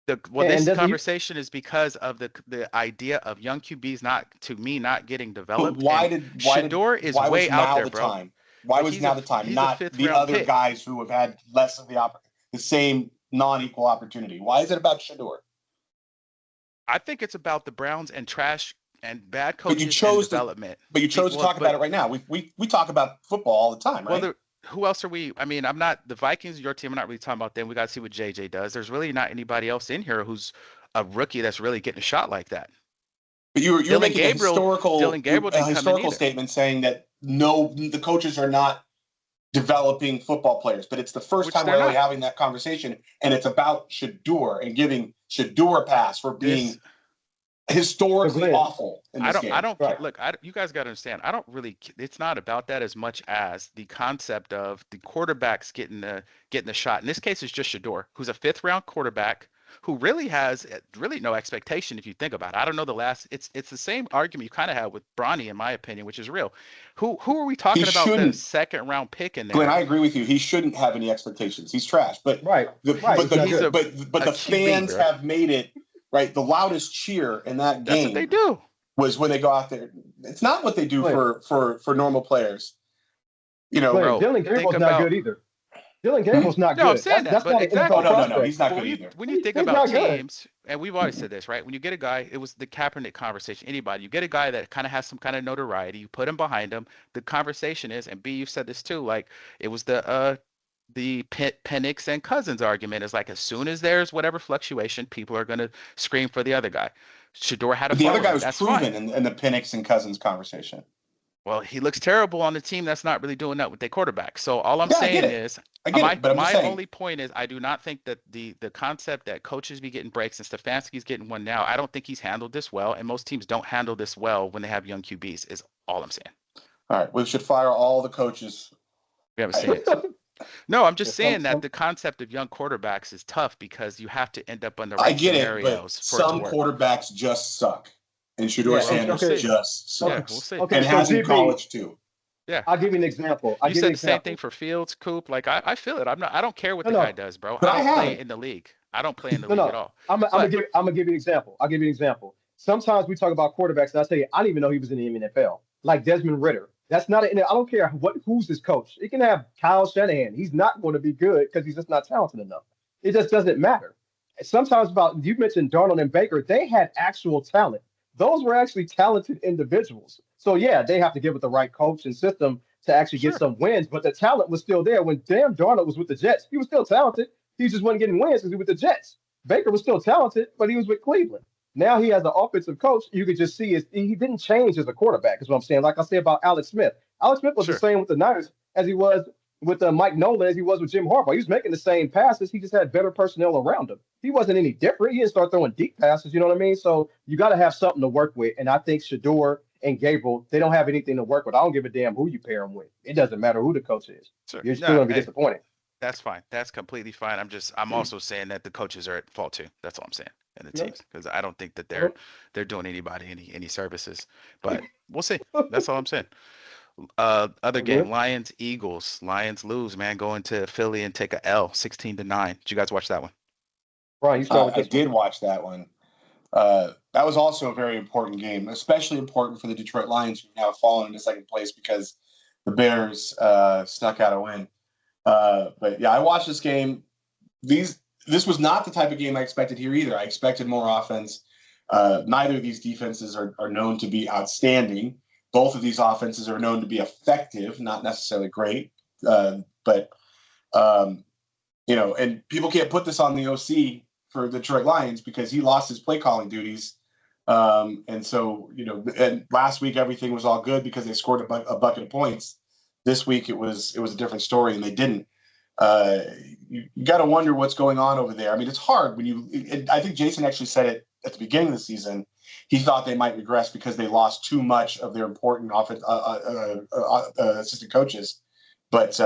This conversation is because of the idea of young QBs not getting developed. But Shador is way out there, bro. Why was now the time? Not the other guys who have had less of the same non-equal opportunity. Why is it about Shador? I think it's about the Browns and trash and bad coaches and development. But you chose to talk about it right now. We talk about football all the time, right? Well, who else are we? I mean, I'm not the Vikings. Your team. I'm not really talking about them. We got to see what JJ does. There's really not anybody else in here who's a rookie that's really getting a shot like that. But you're making a historical statement saying that the coaches are not developing football players, but it's the first time we're really having that conversation, and it's about Shador and giving Shador a pass for being historically awful in this game. You guys got to understand. It's not about that as much as the concept of the quarterbacks getting the shot. In this case, it's just Shador, who's a 5th round quarterback who really has no expectation if you think about it. I don't know it's the same argument you kind of have with Bronny, in my opinion, which is real. Who are we talking about the 2nd round pick in there? Glenn, I agree with you. He shouldn't have any expectations. He's trash. But the fans have made it right. The loudest cheer in that game. That's what they do. Was when they go out there. It's not what they do for normal players. Dylan Gable's not good either. Dylan Gable's not good. No, I'm saying that's not exactly. No, he's not good either. When you think about teams, and we've always said this, right? When you get a guy, it was the Kaepernick conversation. Anybody, you get a guy that kind of has some kind of notoriety, you put him behind him. The conversation is, and B, you've said this too, like it was the the Penix and Cousins argument is like as soon as there's whatever fluctuation, people are going to scream for the other guy. Shador had a But the other guy following. was That's fine. proven in the Penix and Cousins conversation. Well, he looks terrible on the team that's not really doing that with their quarterback. So all I'm Yeah, I get saying it. is, I get it, but I'm just my saying. only point is I do not think that the concept that coaches be getting breaks and Stefanski's getting one now. I don't think he's handled this well, and most teams don't handle this well when they have young QBs. Is all I'm saying. All right, we should fire all the coaches. We haven't seen it. No, I'm just saying that some the concept of young quarterbacks is tough because you have to end up on the I right get it, but scenarios for it to some work. quarterbacks just suck, and Shador yeah, Well, and we'll Sanders see. just Yeah, sucks, we'll see. okay, and so has in GB, college too. Yeah. I'll give you an example. You said the same thing for Fields, Coop. Like I feel it. I don't care what No, the guy no, does, bro. But I I don't play haven't. in the league. I don't play in the no, league at no. all. I'm But gonna give you an example. I'll give you an example. Sometimes we talk about quarterbacks, and I say I didn't even know he was in the NFL. Like Desmond Ritter. That's not an. I don't care who's his coach. He can have Kyle Shanahan. He's not going to be good because he's just not talented enough. It just doesn't matter. Sometimes about you mentioned Darnold and Baker, they had actual talent. Those were actually talented individuals. So yeah, they have to give it the right coach and system to actually get sure, some wins. But the talent was still there. When damn Darnold was with the Jets, he was still talented. He just wasn't getting wins because he was with the Jets. Baker was still talented, but he was with Cleveland. Now he has an offensive coach. You could just see he didn't change as a quarterback, is what I'm saying. Like I said about Alex Smith. Alex Smith was the sure. same with the Niners as he was with Mike Nolan, as he was with Jim Harbaugh. He was making the same passes. He just had better personnel around him. He wasn't any different. He didn't start throwing deep passes. You know what I mean? So you got to have something to work with. And I think Shador and Gabriel, they don't have anything to work with. I don't give a damn who you pair them with. It doesn't matter who the coach is. Sure. You're still No, going to be hey, disappointed. that's fine. That's completely fine. I'm also saying that the coaches are at fault too. That's all I'm saying. And the Yeah. teams, because I don't think that Uh-huh. they're doing anybody any services. But we'll see. That's all I'm saying. Other Okay. game, Lions Eagles. Lions lose, man. Going to Philly and take a L, 16-9. Did you guys watch that one? Brian, you start with I this one. did watch that one. That was also a very important game, especially important for the Detroit Lions, who now have fallen into second place because the Bears snuck out a win. But yeah, I watched this game. This was not the type of game I expected here either. I expected more offense. Neither of these defenses are known to be outstanding. Both of these offenses are known to be effective, not necessarily great. But and people can't put this on the OC for the Detroit Lions because he lost his play calling duties. And so, and last week everything was all good because they scored a bucket of points. This week it was a different story, and they didn't. You got to wonder what's going on over there. I mean, it's hard when I think Jason actually said it at the beginning of the season. He thought they might regress because they lost too much of their important assistant coaches. But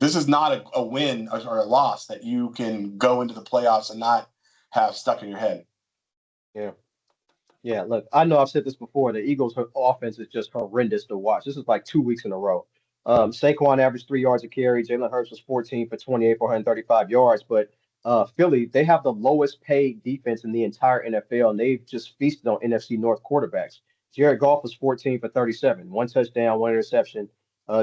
this is not a win or a loss that you can go into the playoffs and not have stuck in your head. Yeah. Yeah, look, I know I've said this before. The Eagles' offense is just horrendous to watch. This is like 2 weeks in a row. Saquon averaged 3 yards a carry. Jalen Hurts was 14 for 28 for 135 yards. But Philly, they have the lowest paid defense in the entire NFL, and they've just feasted on NFC North quarterbacks. Jared Goff was 14 for 37, one touchdown, one interception.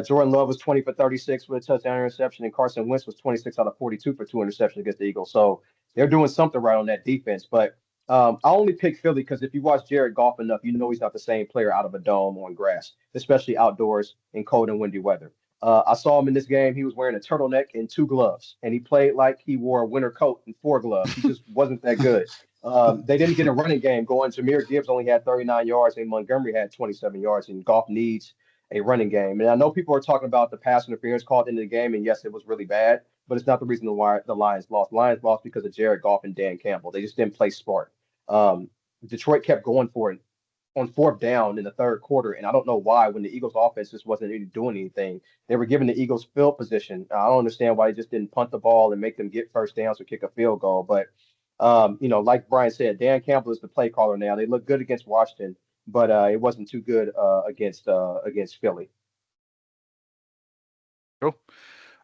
Jordan Love was 20 for 36 with a touchdown interception, and Carson Wentz was 26 out of 42 for two interceptions against the Eagles. So they're doing something right on that defense. But I only pick Philly because if you watch Jared Goff enough, you know he's not the same player out of a dome on grass, especially outdoors in cold and windy weather. I saw him in this game. He was wearing a turtleneck and two gloves, and he played like he wore a winter coat and four gloves. He just wasn't that good. They didn't get a running game going. Jameer Gibbs only had 39 yards, and Montgomery had 27 yards, and Goff needs a running game. And I know people are talking about the pass interference called into the game, and yes, it was really bad, but it's not the reason why the Lions lost. Lions lost because of Jared Goff and Dan Campbell. They just didn't play smart. Um, Detroit kept going for it on fourth down in the third quarter, and I don't know why. When the Eagles' offense just wasn't really doing anything, they were giving the Eagles field position. I don't understand why they just didn't punt the ball and make them get first downs or kick a field goal. But like Brian said, Dan Campbell is the play caller now. They look good against Washington, but it wasn't too good against Philly. Cool.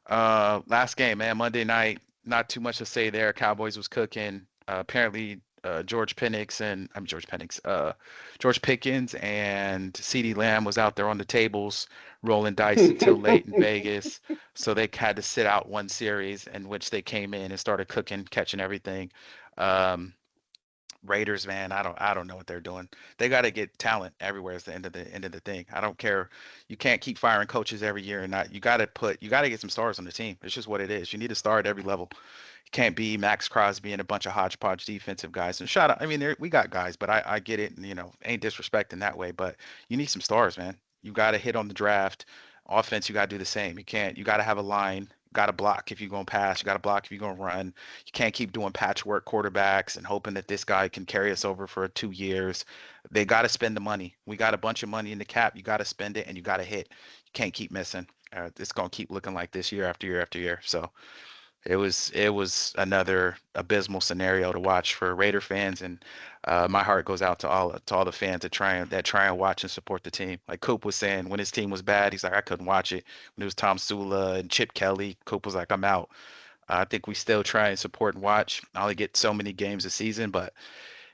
Last game, man. Monday night. Not too much to say there. Cowboys was cooking. Apparently, George Penix and I'm George Penix. George Pickens and CeeDee Lamb was out there on the tables rolling dice until late in Vegas. So they had to sit out one series in which they came in and started cooking, catching everything. Um, Raiders, man, I don't know what they're doing. They got to get talent everywhere. Is the end of the thing. I don't care. You can't keep firing coaches every year and not. You got to get some stars on the team. It's just what it is. You need to star at every level. You can't be Max Crosby and a bunch of hodgepodge defensive guys. And shout out, I mean, we got guys, but I get it. And, ain't disrespecting that way, but you need some stars, man. You got to hit on the draft. Offense, you got to do the same. You can't. You got to have a line. Got to block if you're going to pass. You got to block if you're going to run. You can't keep doing patchwork quarterbacks and hoping that this guy can carry us over for 2 years. They got to spend the money. We got a bunch of money in the cap. You got to spend it and you got to hit. You can't keep missing. It's going to keep looking like this year after year after year. So it was another abysmal scenario to watch for Raider fans, and my heart goes out to all the fans that try and watch and support the team. Like Coop was saying, when his team was bad, he's like, I couldn't watch it. When it was Tom Sula and Chip Kelly, Coop was like, I'm out. I think we still try and support and watch. I only get so many games a season, but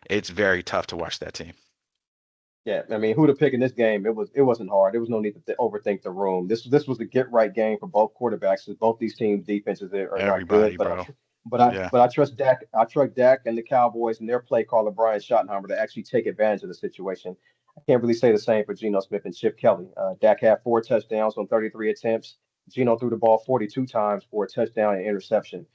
it's very tough to watch that team. Yeah, I mean, who to pick in this game? It wasn't hard. There was no need to overthink the room. This was the get right game for both quarterbacks. 'Cause both these teams' defenses are not Everybody, good, bro. Yeah, but I trust Dak. I trust Dak and the Cowboys and their play caller Brian Schottenheimer to actually take advantage of the situation. I can't really say the same for Geno Smith and Chip Kelly. Dak had 4 touchdowns on 33 attempts. Geno threw the ball 42 times for a touchdown and interception.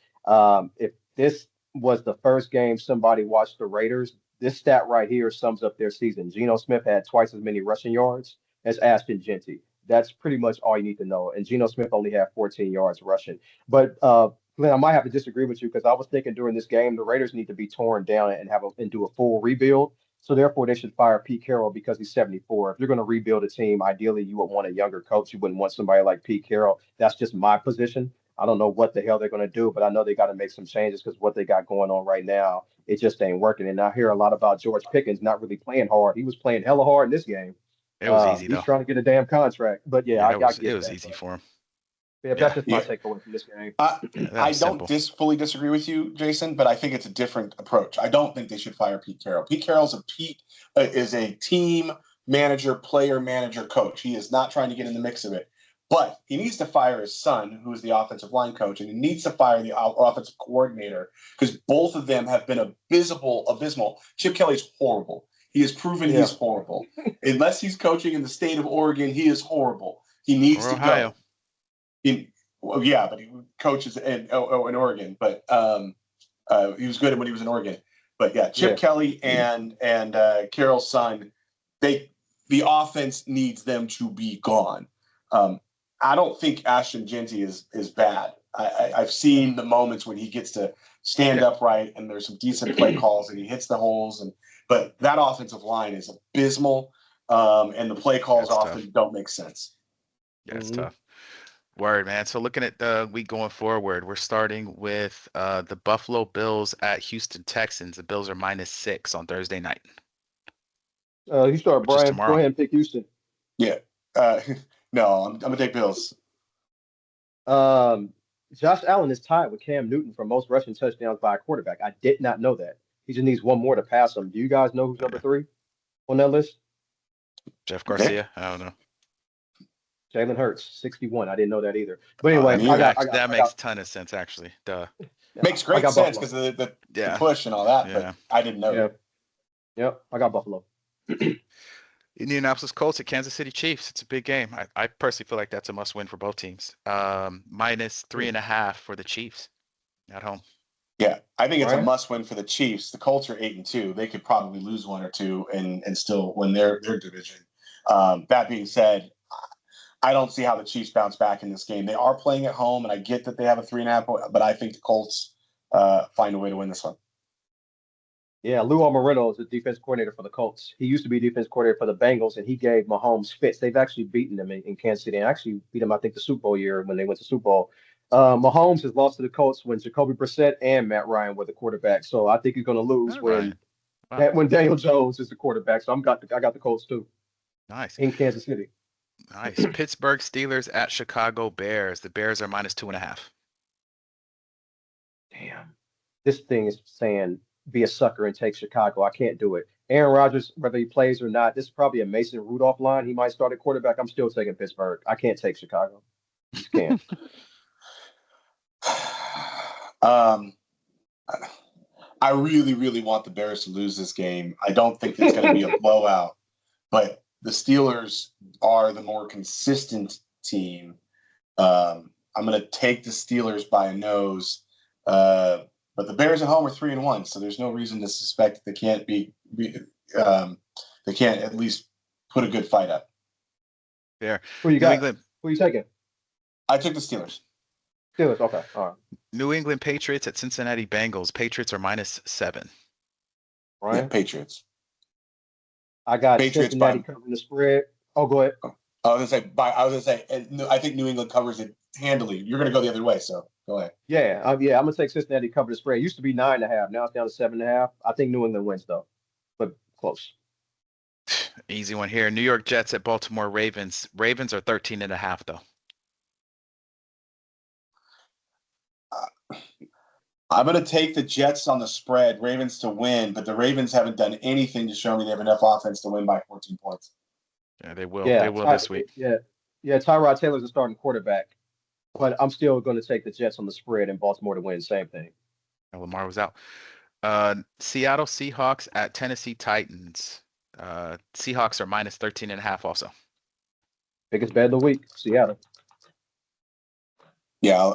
If this was the first game somebody watched the Raiders, this stat right here sums up their season. Geno Smith had twice as many rushing yards as Ashton Genty. That's pretty much all you need to know. And Geno Smith only had 14 yards rushing. But Glenn, I might have to disagree with you because I was thinking during this game the Raiders need to be torn down and do a full rebuild. So therefore, they should fire Pete Carroll because he's 74. If you're going to rebuild a team, ideally you would want a younger coach. You wouldn't want somebody like Pete Carroll. That's just my position. I don't know what the hell they're going to do, but I know they got to make some changes because what they got going on right now, it just ain't working. And I hear a lot about George Pickens not really playing hard. He was playing hella hard in this game. it was easy He's though. trying to get a damn contract. But yeah, Yeah, I it get was that. easy But for him. yeah, that's Yeah, just my Yeah. takeaway from this game. I yeah, that I was don't simple. fully disagree with you, Jason, but I think it's a different approach. I don't think they should fire Pete Carroll. Pete Carroll's is a team manager, player manager, coach. He is not trying to get in the mix of it. But he needs to fire his son, who is the offensive line coach, and he needs to fire the offensive coordinator because both of them have been abysmal. Chip Kelly's horrible. He has proven Yeah. he's horrible. Unless he's coaching in the state of Oregon, he is horrible. He needs Or to Ohio. go. Well, yeah, but he coaches in Oregon. But he was good when he was in Oregon. But yeah, Chip Yeah. Kelly and Carroll's son, the offense needs them to be gone. Um, I don't think Ashton Genty is bad. I've seen the moments when he gets to stand Yeah, upright and there's some decent play calls and he hits the holes. But that offensive line is abysmal, and the play calls that's tough. often don't make sense. Yeah, it's Hmm. tough. Word, man. So looking at the week going forward, we're starting with the Buffalo Bills at Houston Texans. The Bills are -6 on Thursday night, You start, which is Brian. Go tomorrow. ahead and pick Houston. Yeah. Uh, no, I'm gonna take Bills. Um, Josh Allen is tied with Cam Newton for most rushing touchdowns by a quarterback. I did not know that. He just needs one more to pass him. Do you guys know who's number Yeah. three on that list? Jeff Okay. Garcia. I don't know. Jalen Hurts, 61. I didn't know that either. But Oh, anyway, Me either. that makes a ton of sense actually. Duh. Makes I great got sense Buffalo. because of the Yeah. push and all that, but Yeah. I didn't know Yeah, that. yep, I got Buffalo. Indianapolis Colts at Kansas City Chiefs. It's a big game. I personally feel like that's a must win for both teams. -3.5 for the Chiefs at home. Yeah, I think it's a Brian? must win for the Chiefs. The Colts are 8-2. They could probably lose one or two and still win their division. That being said, I don't see how the Chiefs bounce back in this game. They are playing at home, and I get that they have a 3.5 point, but I think the Colts find a way to win this one. Yeah, Lou Almirono is the defense coordinator for the Colts. He used to be defense coordinator for the Bengals, and he gave Mahomes fits. They've actually beaten them in Kansas City, and actually beat them, I think, the Super Bowl year when they went to Super Bowl. Mahomes has lost to the Colts when Jacoby Brissett and Matt Ryan were the quarterback. So I think he's going to lose All right. Wow. when Daniel Jones is the quarterback. So I got the Colts too Nice. in Kansas City. Nice. Pittsburgh Steelers at Chicago Bears. The Bears are -2.5. Damn, this thing is saying be a sucker and take Chicago. I can't do it. Aaron Rodgers, whether he plays or not, this is probably a Mason Rudolph line. He might start at quarterback. I'm still taking Pittsburgh. I can't take Chicago. Just can't. um, I really, really want the Bears to lose this game. I don't think it's going to be a blowout, but the Steelers are the more consistent team. I'm going to take the Steelers by a nose, but the Bears at home are 3-1, so there's no reason to suspect they can't they can't at least put a good fight up. There. Who you New got? England. Who you taking? I took the Steelers. Steelers. Okay. All right. New England Patriots at Cincinnati Bengals. Patriots are -7. Ryan? Yeah, Patriots. I got Patriots Cincinnati by. covering the spread. Oh, go ahead. I was gonna say. I think New England covers it handily. You're gonna go the other way, so go ahead. Yeah, I'm gonna take Cincinnati cover the spread. It used to be 9.5. Now it's down to 7.5. I think New England wins though, but close. Easy one here. New York Jets at Baltimore Ravens. Ravens are 13.5 though. I'm going to take the Jets on the spread, Ravens to win, but the Ravens haven't done anything to show me they have enough offense to win by 14 points. Yeah, they will. Yeah, They will this week. Yeah. Tyrod Taylor's a starting quarterback, but I'm still going to take the Jets on the spread and Baltimore to win. Same thing. And Lamar was out. Seattle Seahawks at Tennessee Titans. Seahawks are -13.5 also. Biggest bet of the week, Seattle. Yeah,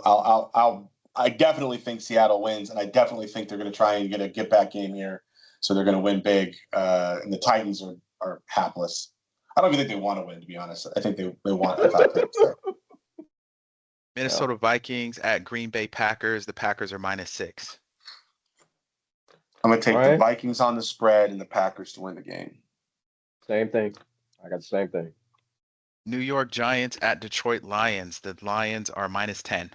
I definitely think Seattle wins, and I definitely think they're going to try and get a get-back game here, so they're going to win big. And the Titans are hapless. I don't even think they want to win, to be honest. I think they want to. Minnesota Vikings at Green Bay Packers. The Packers are -6. I'm going to take the Vikings on the spread and the Packers to win the game. Same thing. I got the same thing. New York Giants at Detroit Lions. The Lions are -10.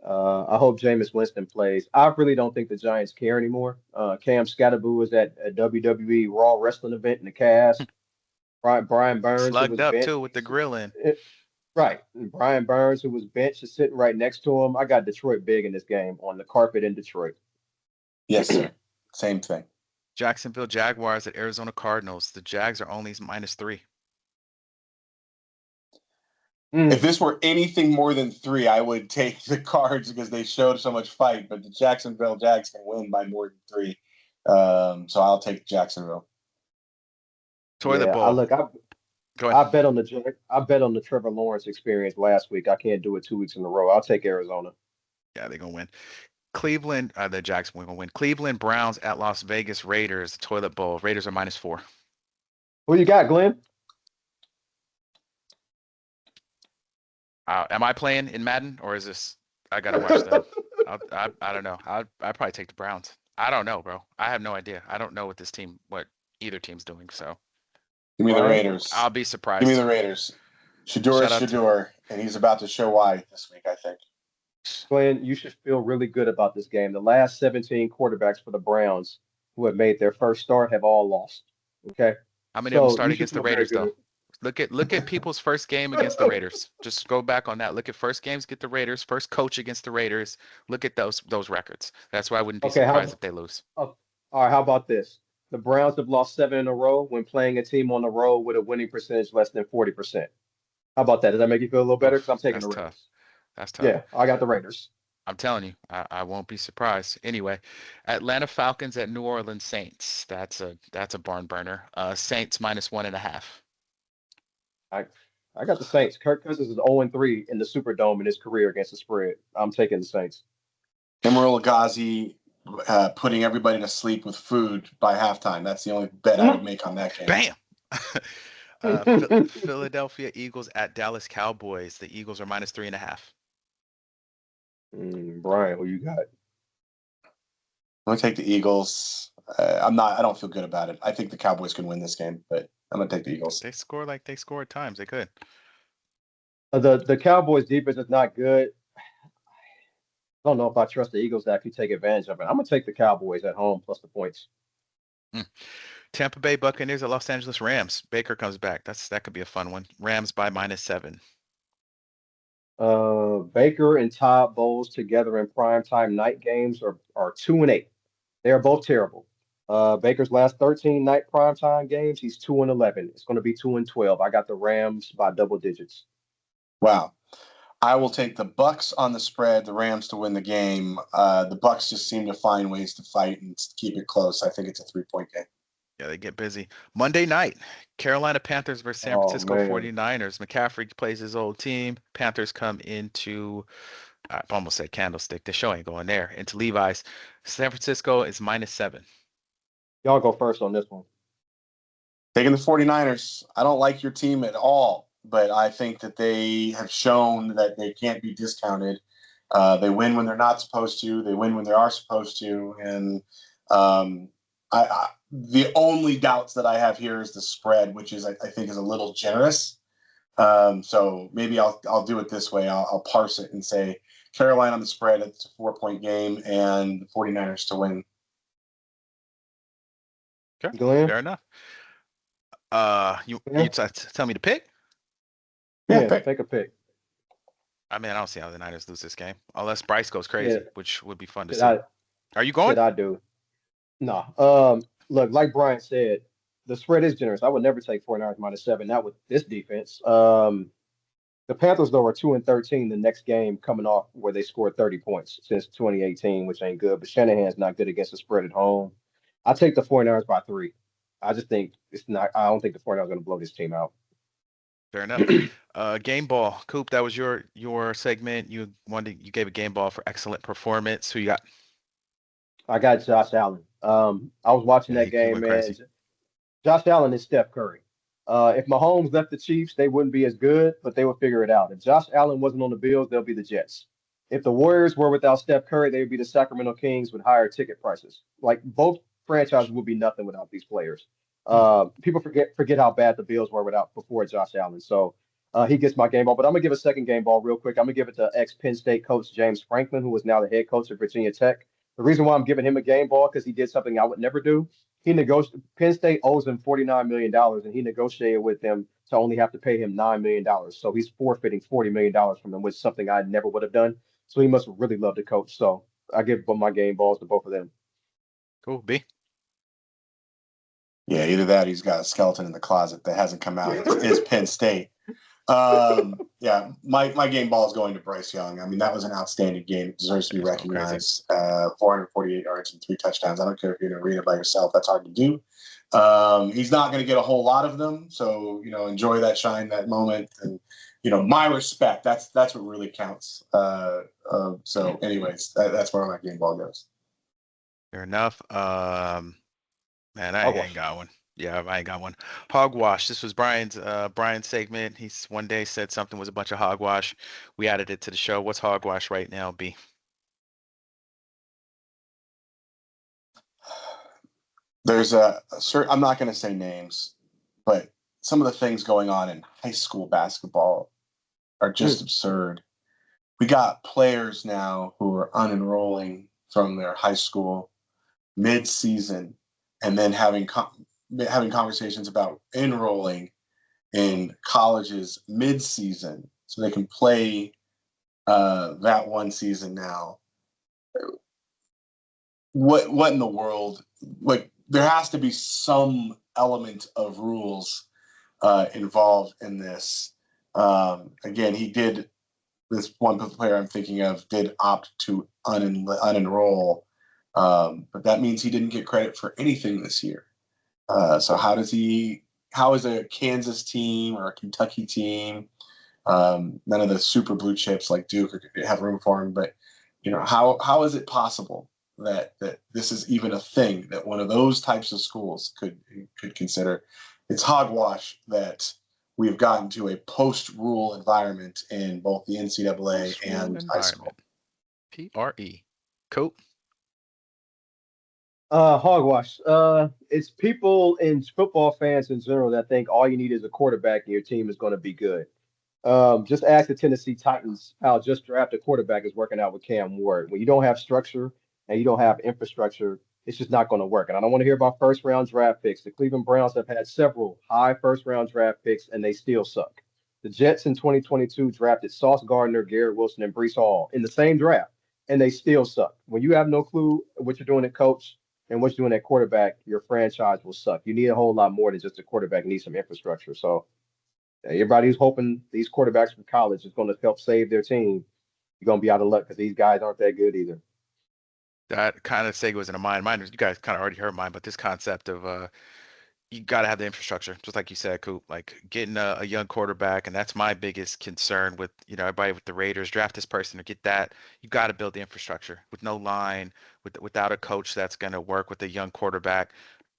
I hope Jameis Winston plays. I really don't think the Giants care anymore. Cam Scatterboo was at a WWE Raw wrestling event in the cast. Brian Burns slugged up benched. too with the grilling. Right. And Brian Burns, who was benched, is sitting right next to him. I got Detroit big in this game on the carpet in Detroit. Yes, sir. Same thing. Jacksonville Jaguars at Arizona Cardinals. The Jags are only -3. If this were anything more than 3, I would take the Cards because they showed so much fight. But the Jacksonville Jags can win by more than 3, so I'll take Jacksonville. Toilet bowl. Go ahead. I bet on the Trevor Lawrence experience last week. I can't do it 2 weeks in a row. I'll take Arizona. Yeah, they're gonna win. Cleveland, the Jags are gonna win. Cleveland Browns at Las Vegas Raiders. The toilet bowl. Raiders are -4. Who you got, Glenn? Am I playing in Madden or is this? I gotta watch that. I don't know. I'd probably take the Browns. I don't know, bro. I have no idea. I don't know what either team's doing. So give me the Raiders. I'll be surprised. Give me the Raiders. Shador, and he's about to show why this week, I think. Glenn, you should feel really good about this game. The last 17 quarterbacks for the Browns who have made their first start have all lost. Okay. How many of them started against the Raiders though? Look at people's first game against the Raiders. Just go back on that. Look at first games against the Raiders, first coach against the Raiders. Look at those records. That's why I wouldn't be surprised if they lose. All right, how about this? The Browns have lost 7 in a row when playing a team on the road with a winning percentage less than 40%. How about that? Does that make you feel a little better? Because I'm taking the Raiders. Tough. That's tough. Yeah, I got the Raiders. I'm telling you, I won't be surprised. Anyway, Atlanta Falcons at New Orleans Saints. That's a barn burner. Saints -1.5. I got the Saints. Kirk Cousins is 0-3 in the Superdome in his career against the spread. I'm taking the Saints. Emeril Lagasse putting everybody to sleep with food by halftime. That's the only bet I would make on that game. Bam! Philadelphia Eagles at Dallas Cowboys. The Eagles are -3.5. Brian, who you got? I'm gonna take the Eagles. I don't feel good about it. I think the Cowboys can win this game, but I'm gonna take the Eagles. They score like they score at times. They could. The Cowboys defense is not good. I don't know if I trust the Eagles to actually take advantage of it. I'm gonna take the Cowboys at home plus the points. Tampa Bay Buccaneers at Los Angeles Rams. Baker comes back. That could be a fun one. Rams by -7. Baker and Todd Bowles together in primetime night games are 2-8. They are both terrible. Baker's last 13 night primetime games, he's 2-11. It's going to be 2-12. I got the Rams by double digits. Wow. I will take the Bucks on the spread, the Rams to win the game. The Bucks just seem to find ways to fight and keep it close. I think it's a 3-point game. Yeah, they get busy. Monday night, Carolina Panthers versus San Oh Francisco man, 49ers. McCaffrey plays his old team. Panthers come into, I almost said Candlestick. The show ain't going there. Into Levi's. San Francisco is -7. y'all go first on this one. Taking the 49ers. I don't like your team at all, but I think that they have shown that they can't be discounted. They win when they're not supposed to. They win when they are supposed to. And the only doubts that I have here is the spread, which is I think is a little generous. So maybe I'll do it this way. I'll parse it and say Carolina on the spread. It's a 4-point game, and the 49ers to win. Okay, Glenn? fair enough. You Yeah. tell me to pick? Yeah, pick. take a pick. I mean, I don't see how the Niners lose this game unless Bryce goes crazy, Yeah. which would be fun to Did see. I Are you going? did I do? No. Look, like Brian said, the spread is generous. I would never take 49ers -7, not with this defense. The Panthers, though, are 2-13 the next game coming off where they scored 30 points since 2018, which ain't good. But Shanahan's not good against the spread at home. I take the 49ers by 3. I just think it's not. I don't think the 49ers are going to blow this team out. Fair enough. Game ball. Coop, that was your segment. You gave a game ball for excellent performance. Who you got? I got Josh Allen. I was watching Yeah, that he game, went man. crazy. Josh Allen is Steph Curry. If Mahomes left the Chiefs, they wouldn't be as good, but they would figure it out. If Josh Allen wasn't on the Bills, they'll be the Jets. If the Warriors were without Steph Curry, they would be the Sacramento Kings with higher ticket prices. Like both franchises would be nothing without these players. People forget how bad the Bills were without before Josh Allen. So he gets my game ball, but I'm gonna give a second game ball real quick. I'm gonna give it to ex Penn State coach James Franklin, who is now the head coach of Virginia Tech. The reason why I'm giving him a game ball because he did something I would never do. He negotiated. Penn State owes him $49 million, and he negotiated with them to only have to pay him $9 million. So he's forfeiting $40 million from them, which is something I never would have done. So he must really love the coach. So I give my game balls to both of them. Cool. B. Yeah, either that or he's got a skeleton in the closet that hasn't come out. Is Penn State. Yeah, my game ball is going to Bryce Young. I mean, that was an outstanding game. It deserves to be recognized. 448 yards and 3 touchdowns. I don't care if you're going to read it by yourself. That's hard to do. He's not going to get a whole lot of them. So, enjoy that shine, that moment. And, my respect. That's what really counts. So anyways, that's where my game ball goes. Fair enough. Man, I ain't got one. Yeah, I ain't got one. Hogwash. This was Brian's segment. He's one day said something was a bunch of hogwash. We added it to the show. What's hogwash right now, B? There's I'm not going to say names, but some of the things going on in high school basketball are just absurd. We got players now who are unenrolling from their high school mid-season and then having conversations about enrolling in colleges mid-season so they can play that one season now. What in the world? Like, there has to be some element of rules involved in this. Again, this one player I'm thinking of did opt to unenroll, but that means he didn't get credit for anything this year. So how is a Kansas team or a Kentucky team, none of the super blue chips like Duke have room for him, but how is it possible that this is even a thing that one of those types of schools could consider? It's hogwash that we've gotten to a post-rule environment in both the NCAA and high school. PRE. Cool. Hogwash. It's people and football fans in general that think all you need is a quarterback and your team is going to be good. Just ask the Tennessee Titans how just drafted quarterback is working out with Cam Ward. When you don't have structure and you don't have infrastructure, it's just not going to work. And I don't want to hear about first round draft picks. The Cleveland Browns have had several high first round draft picks and they still suck. The Jets in 2022 drafted Sauce Gardner, Garrett Wilson, and Brees Hall in the same draft, and they still suck. When you have no clue what you're doing at coach and what you're doing at quarterback, your franchise will suck. You need a whole lot more than just a quarterback. You need some infrastructure. So Everybody's hoping these quarterbacks from college is going to help save their team. You're going to be out of luck because these guys aren't that good either. That kind of segues into mine. Mine, you guys kind of already heard mine, but this concept of you got to have the infrastructure, just like you said, Coop. Like getting a young quarterback, and that's my biggest concern with everybody with the Raiders. Draft this person to get that. You got to build the infrastructure with no line, without a coach that's going to work with a young quarterback.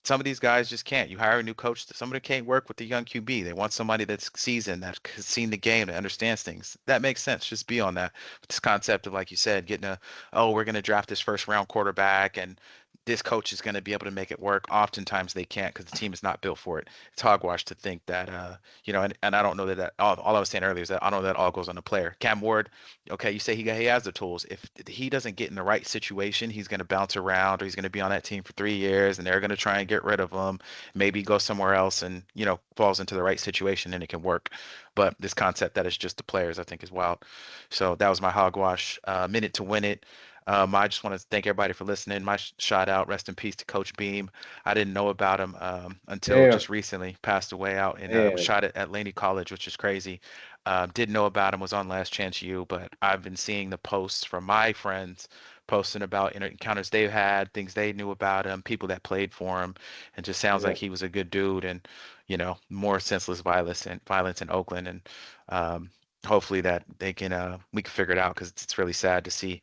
Some of these guys just can't. You hire a new coach, somebody can't work with the young QB. They want somebody that's seasoned, that has seen the game, that understands things. That makes sense. Just be on that. But this concept of, like you said, getting we're going to draft this first round quarterback and this coach is going to be able to make it work. Oftentimes they can't because the team is not built for it. It's hogwash to think that, and I don't know that all I was saying earlier is that I don't know that all goes on the player. Cam Ward, okay, you say he has the tools. If he doesn't get in the right situation, he's going to bounce around or he's going to be on that team for 3 years and they're going to try and get rid of him. Maybe go somewhere else and, falls into the right situation and it can work. But this concept that it's just the players, I think is wild. So that was my hogwash. Minute to win it. I just want to thank everybody for listening. My shout out, rest in peace to Coach Beam. I didn't know about him until Yeah, just recently. Passed away out and was man. shot at Laney College, which is crazy. Didn't know about him. Was on Last Chance U, but I've been seeing the posts from my friends posting about encounters they've had, things they knew about him, people that played for him, and just sounds Yeah. like he was a good dude. And more senseless violence in Oakland, and hopefully that they can we can figure it out because it's really sad to see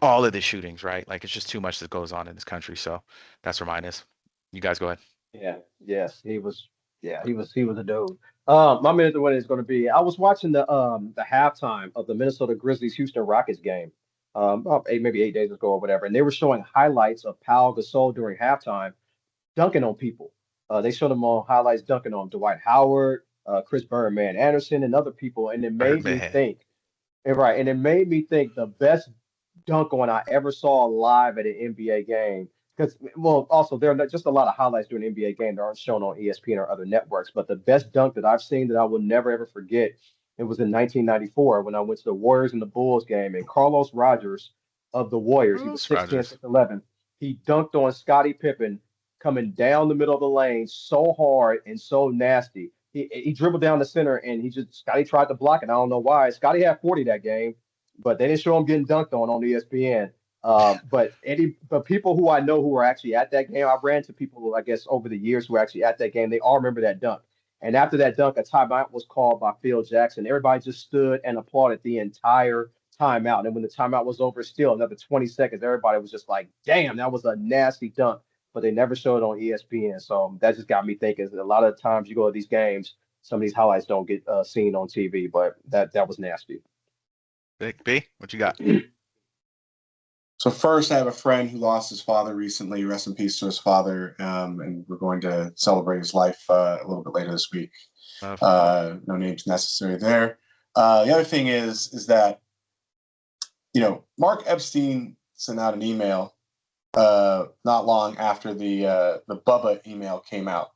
all of the shootings, right? Like it's just too much that goes on in this country. So that's where mine is. You guys go ahead. Yeah, yes, he was. Yeah, he was a dude. My minute to win is going to be. I was watching the halftime of the Minnesota Grizzlies Houston Rockets game, about maybe 8 days ago or whatever, and they were showing highlights of Pau Gasol during halftime dunking on people. They showed him on highlights dunking on Dwight Howard, Chris Birdman Anderson, and other people, and it made me Birdman. think. And right, and it made me think the best dunk on I ever saw live at an NBA game. Because, well, also there are just a lot of highlights during an NBA game that aren't shown on ESPN or other networks. But the best dunk that I've seen that I will never ever forget, it was in 1994 when I went to the Warriors and the Bulls game, and Carlos Rogers of the Warriors, he was Bruce 6'10", Rogers. 6'11", he dunked on Scottie Pippen coming down the middle of the lane so hard and so nasty. He dribbled down the center and Scotty tried to block it. I don't know why. Scotty had 40 that game, but they didn't show him getting dunked on ESPN. But people who I know who were actually at that game, I've ran to people I guess over the years who were actually at that game. They all remember that dunk. And after that dunk, a timeout was called by Phil Jackson. Everybody just stood and applauded the entire timeout. And when the timeout was over, still another 20 seconds, everybody was just like, "Damn, that was a nasty dunk." But they never showed it on ESPN. So that just got me thinking. A lot of times you go to these games, some of these highlights don't get seen on TV. But that was nasty. Big B, what you got? So first, I have a friend who lost his father recently. Rest in peace to his father. And we're going to celebrate his life a little bit later this week. Uh, No names necessary there. The other thing is that, Mark Epstein sent out an email not long after the Bubba email came out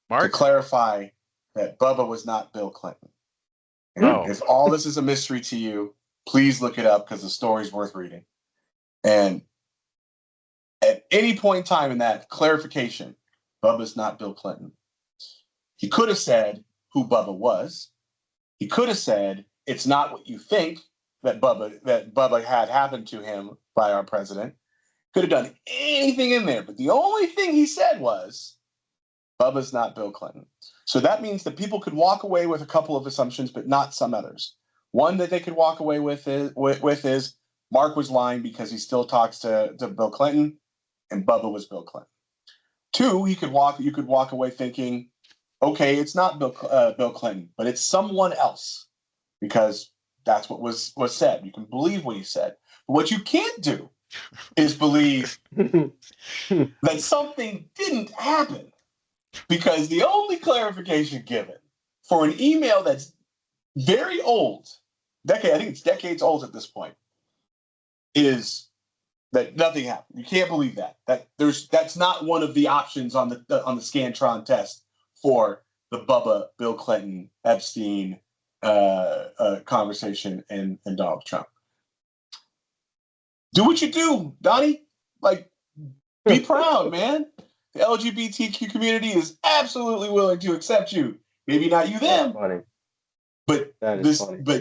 to Mark? clarify that Bubba was not Bill Clinton. And Oh, if all this is a mystery to you, please look it up because the story's worth reading. And at any point in time in that clarification, Bubba's not Bill Clinton. He could have said who Bubba was. He could have said it's not what you think that Bubba had happened to him by our president. Could have done anything in there, but the only thing he said was Bubba's not Bill Clinton. So that means that people could walk away with a couple of assumptions, but not some others. One that they could walk away with is Mark was lying because he still talks to Bill Clinton, and Bubba was Bill Clinton. Two, you could walk away thinking, okay, it's not Bill Clinton, but it's someone else because that's what was said. You can believe what he said. But what you can't do is believe that something didn't happen because the only clarification given for an email that's very old, I think it's decades old at this point, is that nothing happened. You can't believe that. That's not one of the options on the Scantron test for the Bubba, Bill Clinton, Epstein conversation and Donald Trump. Do what you do, Donnie. Like, be proud, man. The LGBTQ community is absolutely willing to accept you. Maybe not you, That's them, funny. But That is this, funny. but